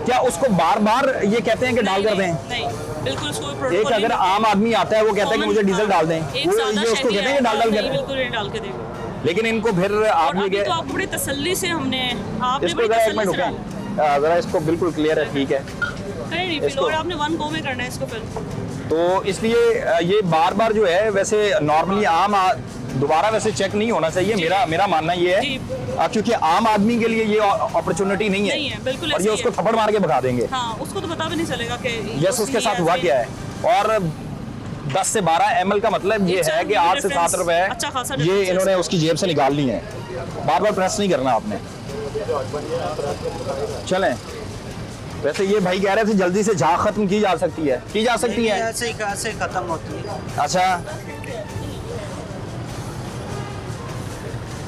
क्या उसको बार बार ये कहते हैं कि डाल कर दें? नहीं, बिल्कुल उसको एक प्रोटोकॉल अगर आम आदमी आता है वो कहता है कि मुझे डीजल डाल दें, वो ये उसको कहते हैं कि डाल कर, बिल्कुल नहीं डाल के देंगे। लेकिन इनको फिर आप और ये अभी तो आपको बड़ी तसल्ली से हमने आपने इसको बड़ी जरा एक तसल्ली मिनट से रुकें, जरा इसको बिल्कुल क्लियर है, ठीक है। करें रिफिल और आपने 1 गो में करना है इसको फिर। तो इसलिए ये बार बार जो है वैसे नॉर्मली दोबारा वैसे चेक नहीं होना चाहिए, मेरा मानना ये है, क्योंकि आम आदमी के लिए ये अपॉर्चुनिटी नहीं है, बिल्कुल और ये उसको थप्पड़ मार के भगा देंगे। हाँ, उसको तो पता भी नहीं चलेगा कि जैसे उसके साथ हुआ क्या है। और 10 से 12 ml का मतलब ये है कि 8 से 7 रुपए अच्छा खासा ये difference इन्होंने उसकी जेब से निकाल ली है। बार बार प्रेस नहीं करना आपने। चलें, वैसे ये भाई कह रहे थे जल्दी से झाग खत्म की जा सकती है, ऐसे खत्म होती है। अच्छा,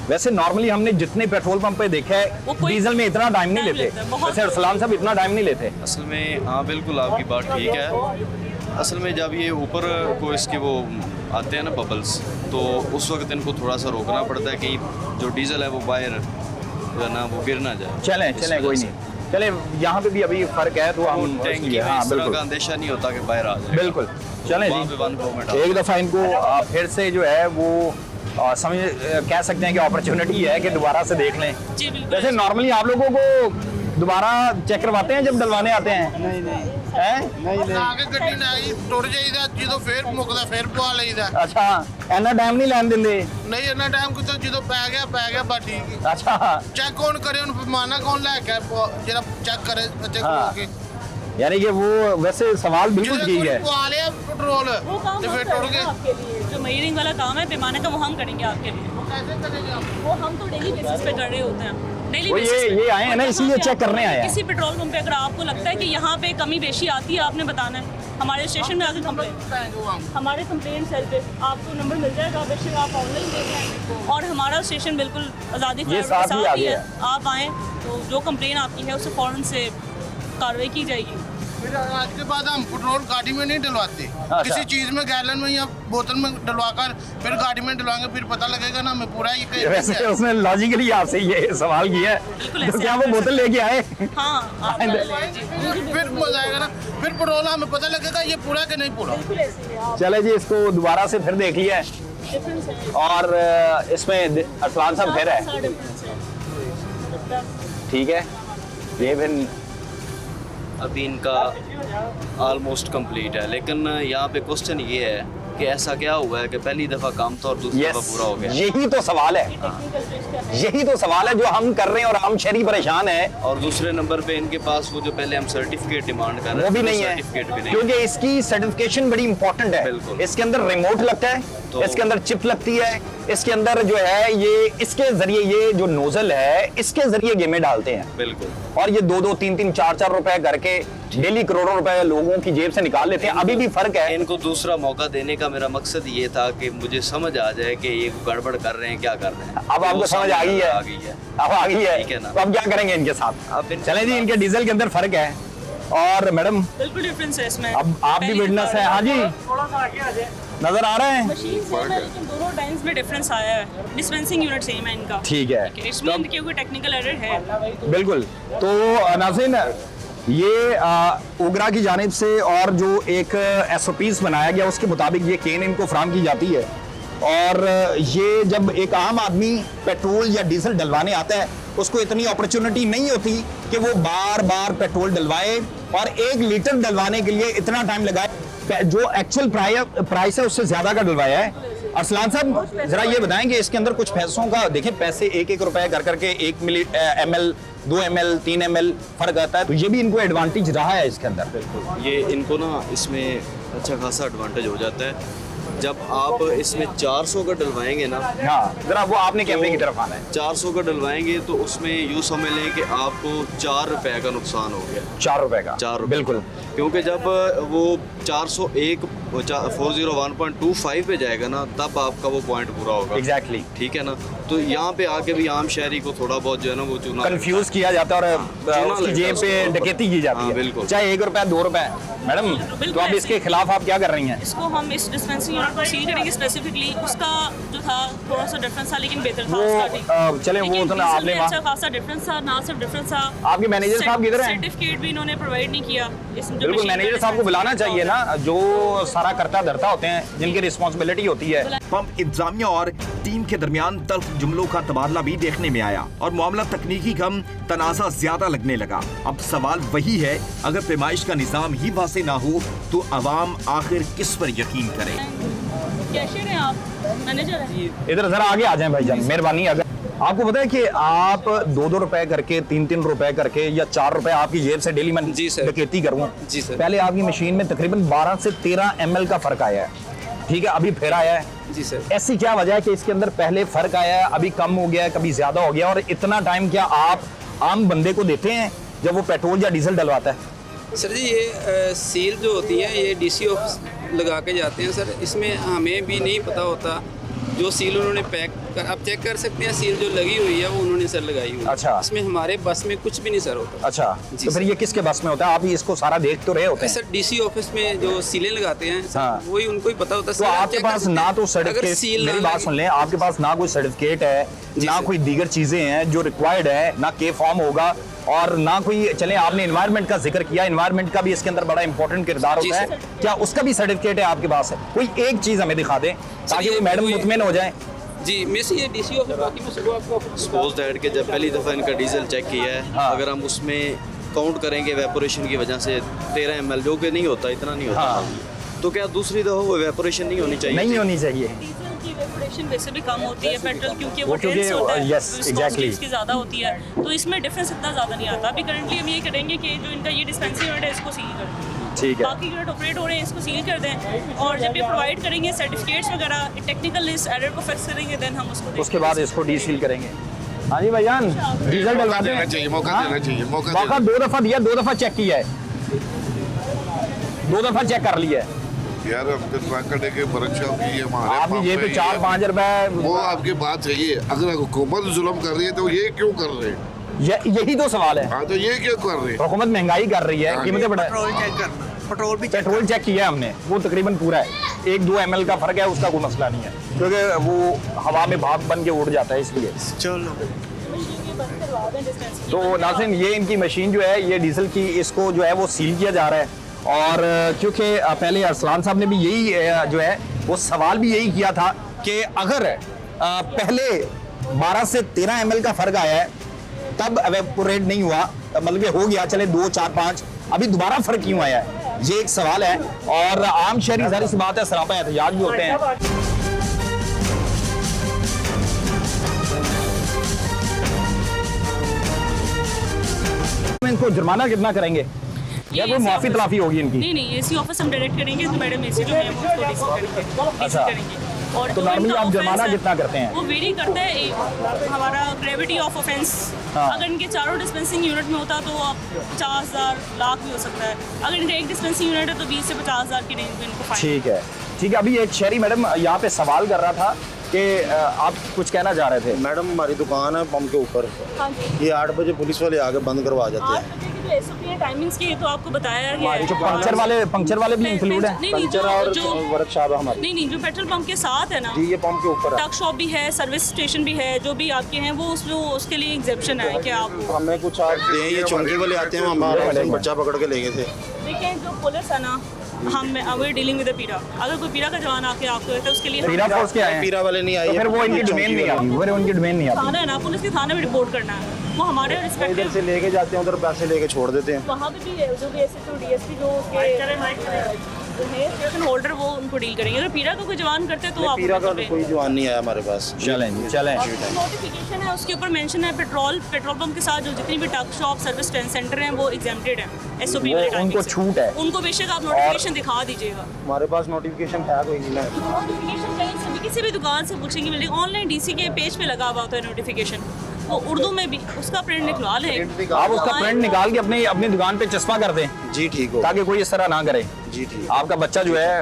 वैसे नॉर्मली हमने जितने पेट्रोल पंप पे देखा है डीजल में इतना टाइम नहीं लेते, वैसे अरसलान साहब इतना टाइम नहीं लेते। असल में हाँ बिल्कुल आपकी बात ठीक है। असल में जब ये ऊपर को इसके वो आते हैं ना बबल्स, तो उस वक्त इनको थोड़ा सा रोकना पड़ता है कि जो डीजल है वो बाहर जो है ना वो गिर ना जाए। चलें कोई नहीं, चले यहाँ पे भी अभी फर्क है तो हम टैंकी में हाँ इस तरह बिल्कुल का अंदेशा नहीं होता कि बाहर आ जाए। बिल्कुल। चलें वहाँ पे 1 गो में डाल एक दफ़ा इनको फिर से जो है वो समझ कह सकते हैं कि अपॉर्चुनिटी है कि दोबारा से देख लें। जी बिल्कुल। वैसे नॉर्मली आप लोगों को दोबारा चेक करवाते हैं जब डलवाने आते हैं? नहीं। आगे गड्डी ना आई टुट जाइदा ਜਦੋਂ ਫੇਰ ਮੁੱਕਦਾ ਫੇਰ ਪਵਾ ਲਈਦਾ। अच्छा, ਇੰਨਾ ਟਾਈਮ ਨਹੀਂ ਲੈਣ ਦਿੰਦੇ? ਨਹੀਂ ਇੰਨਾ ਟਾਈਮ ਕਿਤੇ ਜਦੋਂ ਪੈ ਗਿਆ ਬਾ ਠੀਕ। अच्छा, ਚੈੱਕ ਕੌਣ ਕਰੇ ਉਹਨੂੰ ਪੈਮਾਨਾ ਕੌਣ ਲੈ ਕੇ ਜਿਹੜਾ ਚੈੱਕ ਕਰੇ ਇੱਥੇ हाँ। ਕੇ यानी कि वो वैसे सवाल बिल्कुल ठीक है। ਪਵਾ ਲਿਆ ਪੈਟਰੋਲ वो काम ਤੇ ਫੇਰ हम टुट करेंगे गए। आपके लिए, जो मेजरिंग वाला काम है पैमाने का, वो हम करेंगे आपके लिए। कैसे करेंगे आप? वो हम तो डेली बेसिस पे कर रहे होते हैं, डेली वो बेसिस पे। ये आए हैं ना, और इसीलिए जहाँ पे चेक करने आए हैं। किसी पेट्रोल पंप पे अगर आपको लगता है कि यहाँ पे कमी बेशी आती है, आपने बताना है हमारे स्टेशन में आके कंप्लेन, हमारे कंप्लेंट सेल पे आपको नंबर मिल जाएगा, बेशक आप ऑनलाइन देख लें। और हमारा स्टेशन बिल्कुल आज़ादी ये फ्लाईओवर के साथ ही साथ आगे ही है। है। आप आएँ तो जो कंप्लेन आपकी है उससे फ़ौरन से कार्रवाई की जाएगी। फिर आज के बाद हम पेट्रोल गाड़ी में नहीं डलवाते, किसी चीज में गैलन में या बोतल में डलवाकर फिर गाड़ी में डलवाएंगे, फिर पता लगेगा ना हमें पूरा ये वैसे उसने लॉजिकली आपसे ये सवाल किया है, तो क्या वो बोतल लेके आए? हाँ, आप डाल लें, जी। फिर मजा आएगा ना, फिर पेट्रोल हमें पता लगेगा ये पूरा कि नहीं पूरा। चले जी, इसको दोबारा से फिर देख लिया और इसमें अरसलान साहब फिर है, ठीक है। ये फिर अभी इनका ऑलमोस्ट कंप्लीट है, लेकिन यहाँ पे क्वेश्चन ये है कि ऐसा क्या हुआ है कि पहली दफ़ा काम था और दूसरी दफ़ा पूरा हो गया। यही तो सवाल है, यही तो सवाल है जो हम कर रहे हैं और आम शहरी परेशान है। और दूसरे नंबर पे इनके पास वो जो पहले हम सर्टिफिकेट डिमांड कर रहे वो हैं भी नहीं है, सर्टिफिकेट भी नहीं, क्योंकि इसकी सर्टिफिकेशन बड़ी इंपॉर्टेंट है। बिल्कुल। इसके अंदर रिमोट लगता है, तो इसके अंदर चिप लगती है, इसके अंदर जो है ये इसके जरिए ये जो नोजल है इसके जरिए गेमें डालते हैं। बिल्कुल। और ये 2-2, 3-3, 4-4 रुपए करके डेली करोड़ों रुपए लोगों की जेब से निकाल लेते हैं। अभी भी फर्क है। इनको दूसरा मौका देने का मेरा मकसद ये था कि मुझे समझ आ जाए कि ये गड़बड़ कर रहे हैं, क्या कर रहे हैं। अब आपको समझ आ गई है? आ गई है, अब आ गई है, ठीक है ना। तो अब क्या करेंगे इनके साथ? अब चलें जी, इनके डीजल के अंदर फर्क है। और मैडम बिल्कुल डिफरेंस है इसमें। अब आप भी विटनेस है। हाँ जी, नजर आ रहा है। मशीन सेम है लेकिन दोनों टाइम्स में डिफरेंस आया है। डिस्पेंसिंग यूनिट सेम है इनका। ठीक है, इसमें इनके कोई टेक्निकल एरर है। बिल्कुल। तो नाज़रीन, ये उगरा की जानिब से और जो एक SOPs बनाया गया उसके मुताबिक ये केन इनको फराम की जाती है। और ये जब एक आम आदमी पेट्रोल या डीजल डलवाने आता है उसको इतनी अपॉर्चुनिटी नहीं होती कि वो बार बार पेट्रोल डलवाए और 1 लीटर डलवाने के लिए इतना टाइम लगाए। जो एक्चुअल प्राइस है उससे ज्यादा का डलवाया है। अरसलान साहब जरा ये बताएं कि इसके अंदर कुछ पैसों का देखें, पैसे 1-1 रुपए करके 1 ml 2 ml 3 ml फर्क आता है, तो ये भी इनको एडवांटेज रहा है इसके अंदर। ये इनको ना इसमें अच्छा खासा एडवांटेज हो जाता है। जब आप इसमें 400 का डलवाएंगे ना, हाँ जरा वो आपने कैमरे की तरफ आना है। 400 का डलवाएंगे तो उसमें यूँ समझ लें कि आपको 4 रुपए का नुकसान हो गया। 4 रुपए का? 4 रुपए बिल्कुल, क्योंकि जब वो 401 401.25 पे जाएगा ना, तब आपका वो पॉइंट पूरा होगा। एग्जैक्टली ठीक है ना। तो यहाँ पे आके भी आम शहरी को थोड़ा बहुत जो है ना वो चुना कंफ्यूज किया जाता है और उसकी जेब पे डकैती की जाती है, बिल्कुल, चाहे 1 रुपया 2 रुपए। मैडम तो अब इसके खिलाफ आप क्या कर रही हैं? इसको हम इस डिस्पेंसरी यूनिट को सील करेंगे स्पेसिफिकली। उसका जो था थोड़ा सा डिफरेंस था, लेकिन बेहतर था वो चले वो तो ना आपने अच्छा खासा डिफरेंस था, ना सिर्फ डिफरेंस था। आपके मैनेजर साहब किधर हैं? सर्टिफिकेट भी इन्होंने प्रोवाइड नहीं किया। बिल्कुल, मैनेजर साहब को बुलाना चाहिए ना, जो सारा करता धरता होते हैं, जिनकी रिस्पांसिबिलिटी होती है। पंप इंतजामिया और टीम के दरमियान तल्ख जुमलों का तबादला भी देखने में आया और मामला तकनीकी कम तनाज़ा ज्यादा लगने लगा। अब सवाल वही है, अगर पैमाइश का निज़ाम ही वासे ना हो तो अवाम आखिर किस पर यकीन करे? कैशियर हैं आप? मैनेजर हैं? इधर जरा आगे आ जाएं भाईजान, मेहरबानी। अगर आपको पता है कि आप 2-2 रुपए करके 3-3 रुपए करके या 4 रुपए आपकी जेब से डेली मैं डकैती करूँ, जी सर, पहले आपकी मशीन में तकरीबन 12 से 13 ml का फर्क आया है, ठीक है, अभी फिर आया है। जी सर। ऐसी क्या वजह है कि इसके अंदर पहले फर्क आया है, अभी कम हो गया है, कभी ज्यादा हो गया, और इतना टाइम क्या आप आम बंदे को देते हैं जब वो पेट्रोल या डीजल डलवाता है? सर जी ये सील जो होती है ये डीसी ऑफिस लगा के जाते हैं सर, इसमें हमें भी नहीं पता होता जो सील उन्होंने पैक कर, आप चेक कर सकते हैं सील जो लगी हुई है वो उन्होंने सर लगाई हुई है। अच्छा। इसमें हमारे बस में कुछ भी नहीं सर होता। अच्छा, तो फिर ये किसके बस में होता है? आप ही इसको सारा देख तो रहे होते हैं सर, डीसी ऑफिस में जो सीलें लगाते हैं सर, हाँ। वही उनको ही पता होता है। तो आपके पास ना तो सर्टिफिकेट, मेरी बात सुन लें, आपके पास ना कोई सर्टिफिकेट है, ना कोई दीगर चीजें हैं जो रिक्वायर्ड है, ना के फॉर्म होगा, और ना कोई, चले आपने एनवायरनमेंट का जिक्र किया, एनवायरनमेंट का भी इसके अंदर बड़ा इंपॉर्टेंट किरदार होता है, क्या उसका भी सर्टिफिकेट है आपके पास? है कोई एक चीज हमें दिखा दें ताकि वो मैडम मुतमिन हो जाए। जी मिस ये डीसी ऑफिस, बाकी मैं सुबह आपको सपोज दैट के जब पहली दफ़ा इनका डीजल चेक किया है, हाँ। अगर हम उसमें काउंट करेंगे एवेपोरेशन की वजह से 13 ml, जो कि नहीं होता, इतना नहीं होता, हाँ। तो क्या दूसरी दफ़ा वो एवेपोरेशन नहीं होनी चाहिए? नहीं होनी चाहिए। डीजल की इवेपोरेशन वैसे भी कम होती है, पेट्रोल क्योंकि वो वो क्योंकि डेंस होता है, yes, तो exactly. इसकी ज़्यादा होती है, तो इसमें डिफरेंस इतना ज़्यादा नहीं आता। अभी करंटली हम ये करेंगे कि जो इनका ये डिस्पेंसरी यूनिट है इसको सील कर दें, ठीक है, बाकी यूनिट ऑपरेट हो रहे हैं इसको सील कर दें, और जब ये प्रोवाइड करेंगे सर्टिफिकेट्स वगैरह, टेक्निकल लिस्ट एरर को फिक्स करेंगे, देन हम उसको उसके बाद इसको डीसील करेंगे। हाँ जी भाईजान, डीजल डलवाते हैं, मौका देना चाहिए, मौका 2 दफा दिया, 2 दफा चेक किया है, 2 दफा चेक कर लिया है यार। हमको ट्रक करने के वर्कशॉप की है हमारे, आपकी जेब पे 4-5 रुपए। वो आपकी बात सही है, अगर हुकूमत जुल्म कर रही है तो ये क्यों कर रहे हैं? यही तो सवाल है। हाँ, तो ये क्यों कर रहे हैं? हुकूमत महंगाई कर रही है, कीमतें बढ़ा, पेट्रोल चेक किया हमने, वो तकरीबन पूरा है, 1-2 ml का फर्क है, उसका कोई मसला नहीं है, क्योंकि वो हवा में भाप बन के उड़ जाता है, इसलिए। तो नाज़रीन, ये इनकी मशीन जो है, ये डीजल की, इसको जो है वो सील किया जा रहा है, और क्योंकि पहले अरसलान साहब ने भी यही जो है वो सवाल भी यही किया था कि अगर पहले 12 से 13 ml का फर्क आया है तब एवेपोरेट नहीं हुआ, मतलब कि हो गया, चले 2, 4, 5, अभी दोबारा फर्क क्यों आया है, ये एक सवाल है। और आम शहरी, जाहिर सी बात है, सरापा एहतजाज भी होते हैं। इनको जुर्माना कितना करेंगे या कोई माफी तलाफी होगी इनकी? नहीं, एसी ऑफिस हम डायरेक्ट करेंगे, तो मैडम एसी जो है वो उसको डीसी करेंगे। और तो नॉर्मली आप जुर्माना कितना करते हैं? वो वेरी करता है हमारा ग्रेविटी ऑफ ऑफेंस। अगर इनके चारों डिस्पेंसिंग यूनिट में होता तो आप 50,000 लाख भी हो सकता है, अगर इनका एक डिस्पेंसिंग यूनिट है तो 20 से 50,000 की रेंज में इनको फाइन। ठीक है, ठीक है। अभी एक शहरी मैडम यहाँ पे सवाल कर रहा था कि आप कुछ कहना चाह रहे थे। मैडम हमारी दुकान है पंप के ऊपर, हाँ जी, ये 8 बजे पुलिस वाले आके बंद करवा जाते हैं। जो एसओपी है टाइमिंग्स की, तो आपको बताया गया है। जो पंक्चर वाले भी इंक्लूड है? पंचर और वर्कशॉप है हमारी। नहीं, जो पेट्रोल पंप के साथ है ना जी, ये पंप के ऊपर है। ट्रक शॉप भी है, सर्विस स्टेशन भी है, जो भी आपके हैं वो उसके लिए एग्जेप्शन है कि आप हमें कुछ आप दें, ये चौंकी वाले आते हैं, हमारा बच्चा पकड़ के ले गए थे। देखिए जो पुलिस है ना, हम डीलिंग विद पीरा, अगर कोई पीरा का जवान आके आपको कहता है उसके लिए पीरा फोर्स के आए हैं, पीरा वाले नहीं आए, फिर वो इनकी डोमेन नहीं आती, फिर उनकी डोमेन नहीं आती। थाना है ना, पुलिस के थाने में रिपोर्ट करना है, वो हमारे इधर रिस्पेक्टिव से लेके जाते हैं, उधर पैसे लेके छोड़ देते हैं। वहाँ पे भी है, जो भी एसएचओ डीएसपी जो उसके है स्टेशन होल्डर, वो उनको डील करेंगे। अगर पीरा का कोई जवान करते हैं तो आप पीरा का कोई जवान नहीं आया हमारे पास। चलें चलें। नोटिफिकेशन है उसके ऊपर मेंशन है पेट्रोल पंप के साथ जो जितनी भी टक शॉप सर्विस सेंटर हैं वो एग्जेम्प्टेड हैं एसओपी वाले टाइमिंग उनको से। छूट है। उनको बेशक आप नोटिफिकेशन दिखा दीजिएगा। हमारे पास नोटिफिकेशन है कोई नहीं ना। नोटिफिकेशन कहीं से भी किसी भी दुकान से पूछेंगे मिलेगा, ऑनलाइन डीसी के पेज पे लगा हुआ होता है नोटिफिकेशन, वो उर्दू में भी उसका प्रिंट निकलवा लें। आप उसका प्रिंट निकाल के अपनी दुकान पे चस्पा कर दें जी ठीक हो, ताकि कोई इस तरह ना करे। जी ठीक। आपका बच्चा जो है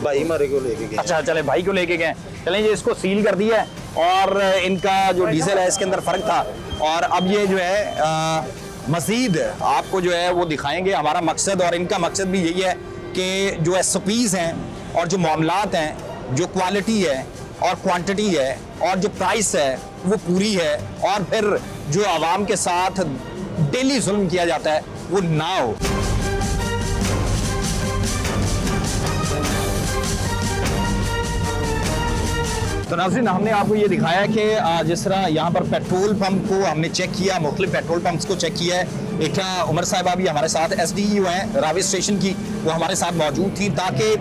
भाई हमारे को लेके गए। अच्छा चले भाई को लेके गए, चलें ये इसको सील कर दिया है और इनका जो डीजल है इसके अंदर फर्क था और अब ये जो है मजीद आपको जो है वो दिखाएंगे। हमारा मकसद और इनका मकसद भी यही है कि जो एसओपीज़ हैं और जो मामलात हैं, जो क्वालिटी है और क्वांटिटी है और जो प्राइस है वो पूरी है और फिर जो आवाम के साथ डेली जुल्म किया जाता है वो ना हो। तो नाज़रीन हमने आपको ये दिखाया कि जिस तरह यहाँ पर पेट्रोल पंप को हमने चेक किया, मुख्तलिफ पेट्रोल पंप्स को चेक किया है। एक उमर साहिबा भी हमारे साथ SDU हैं रावी स्टेशन की, वो हमारे साथ मौजूद थी ताकि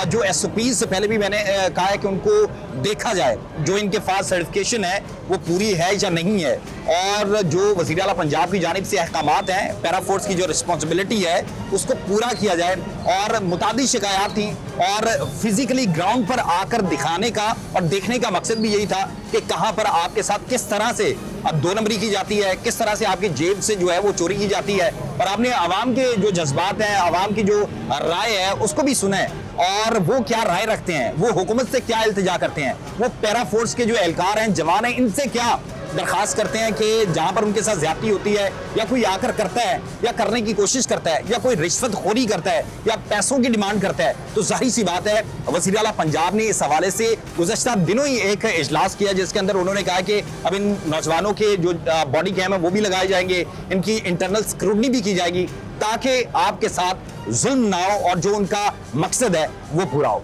जो SOPs से पहले भी मैंने कहा है कि उनको देखा जाए जो इनके पास सर्टिफिकेशन है वो पूरी है या नहीं है और जो वज़ीर आला पंजाब की जानिब से अहकामात हैं, पैरा फोर्स की जो रिस्पॉन्सिबिलिटी है उसको पूरा किया जाए। और मुतादिद शिकायत थी और फिजिकली ग्राउंड पर आकर दिखाने का और देखने का मकसद भी यही था कि कहाँ पर आपके साथ किस तरह से अब 2 नंबरी की जाती है, किस तरह से आपकी जेब से जो है वो चोरी की जाती है। और आपने आवाम के जो जज्बात हैं, आवाम की जो राय है उसको भी सुना है और वो क्या राय रखते हैं, वो हुकूमत से क्या इल्तिजा करते हैं, वो पैरा फोर्स के जो एहलकार हैं, जवान हैं, इनसे क्या दरखास्त करते हैं कि जहां पर उनके साथ ज्यादती होती है या कोई आकर करता है या करने की कोशिश करता है या कोई रिश्वतखोरी करता है या पैसों की डिमांड करता है, तो जाहिर सी बात है वज़ीर आला पंजाब ने इस हवाले से गुज़श्ता दिनों ही एक इजलास किया जिसके अंदर उन्होंने कहा कि अब इन नौजवानों के जो बॉडी कैम है वो भी लगाए जाएंगे, इनकी इंटरनल स्क्रूटनी भी की जाएगी ताकि आपके साथ जुल्म ना हो और जो उनका मकसद है वो पूरा हो।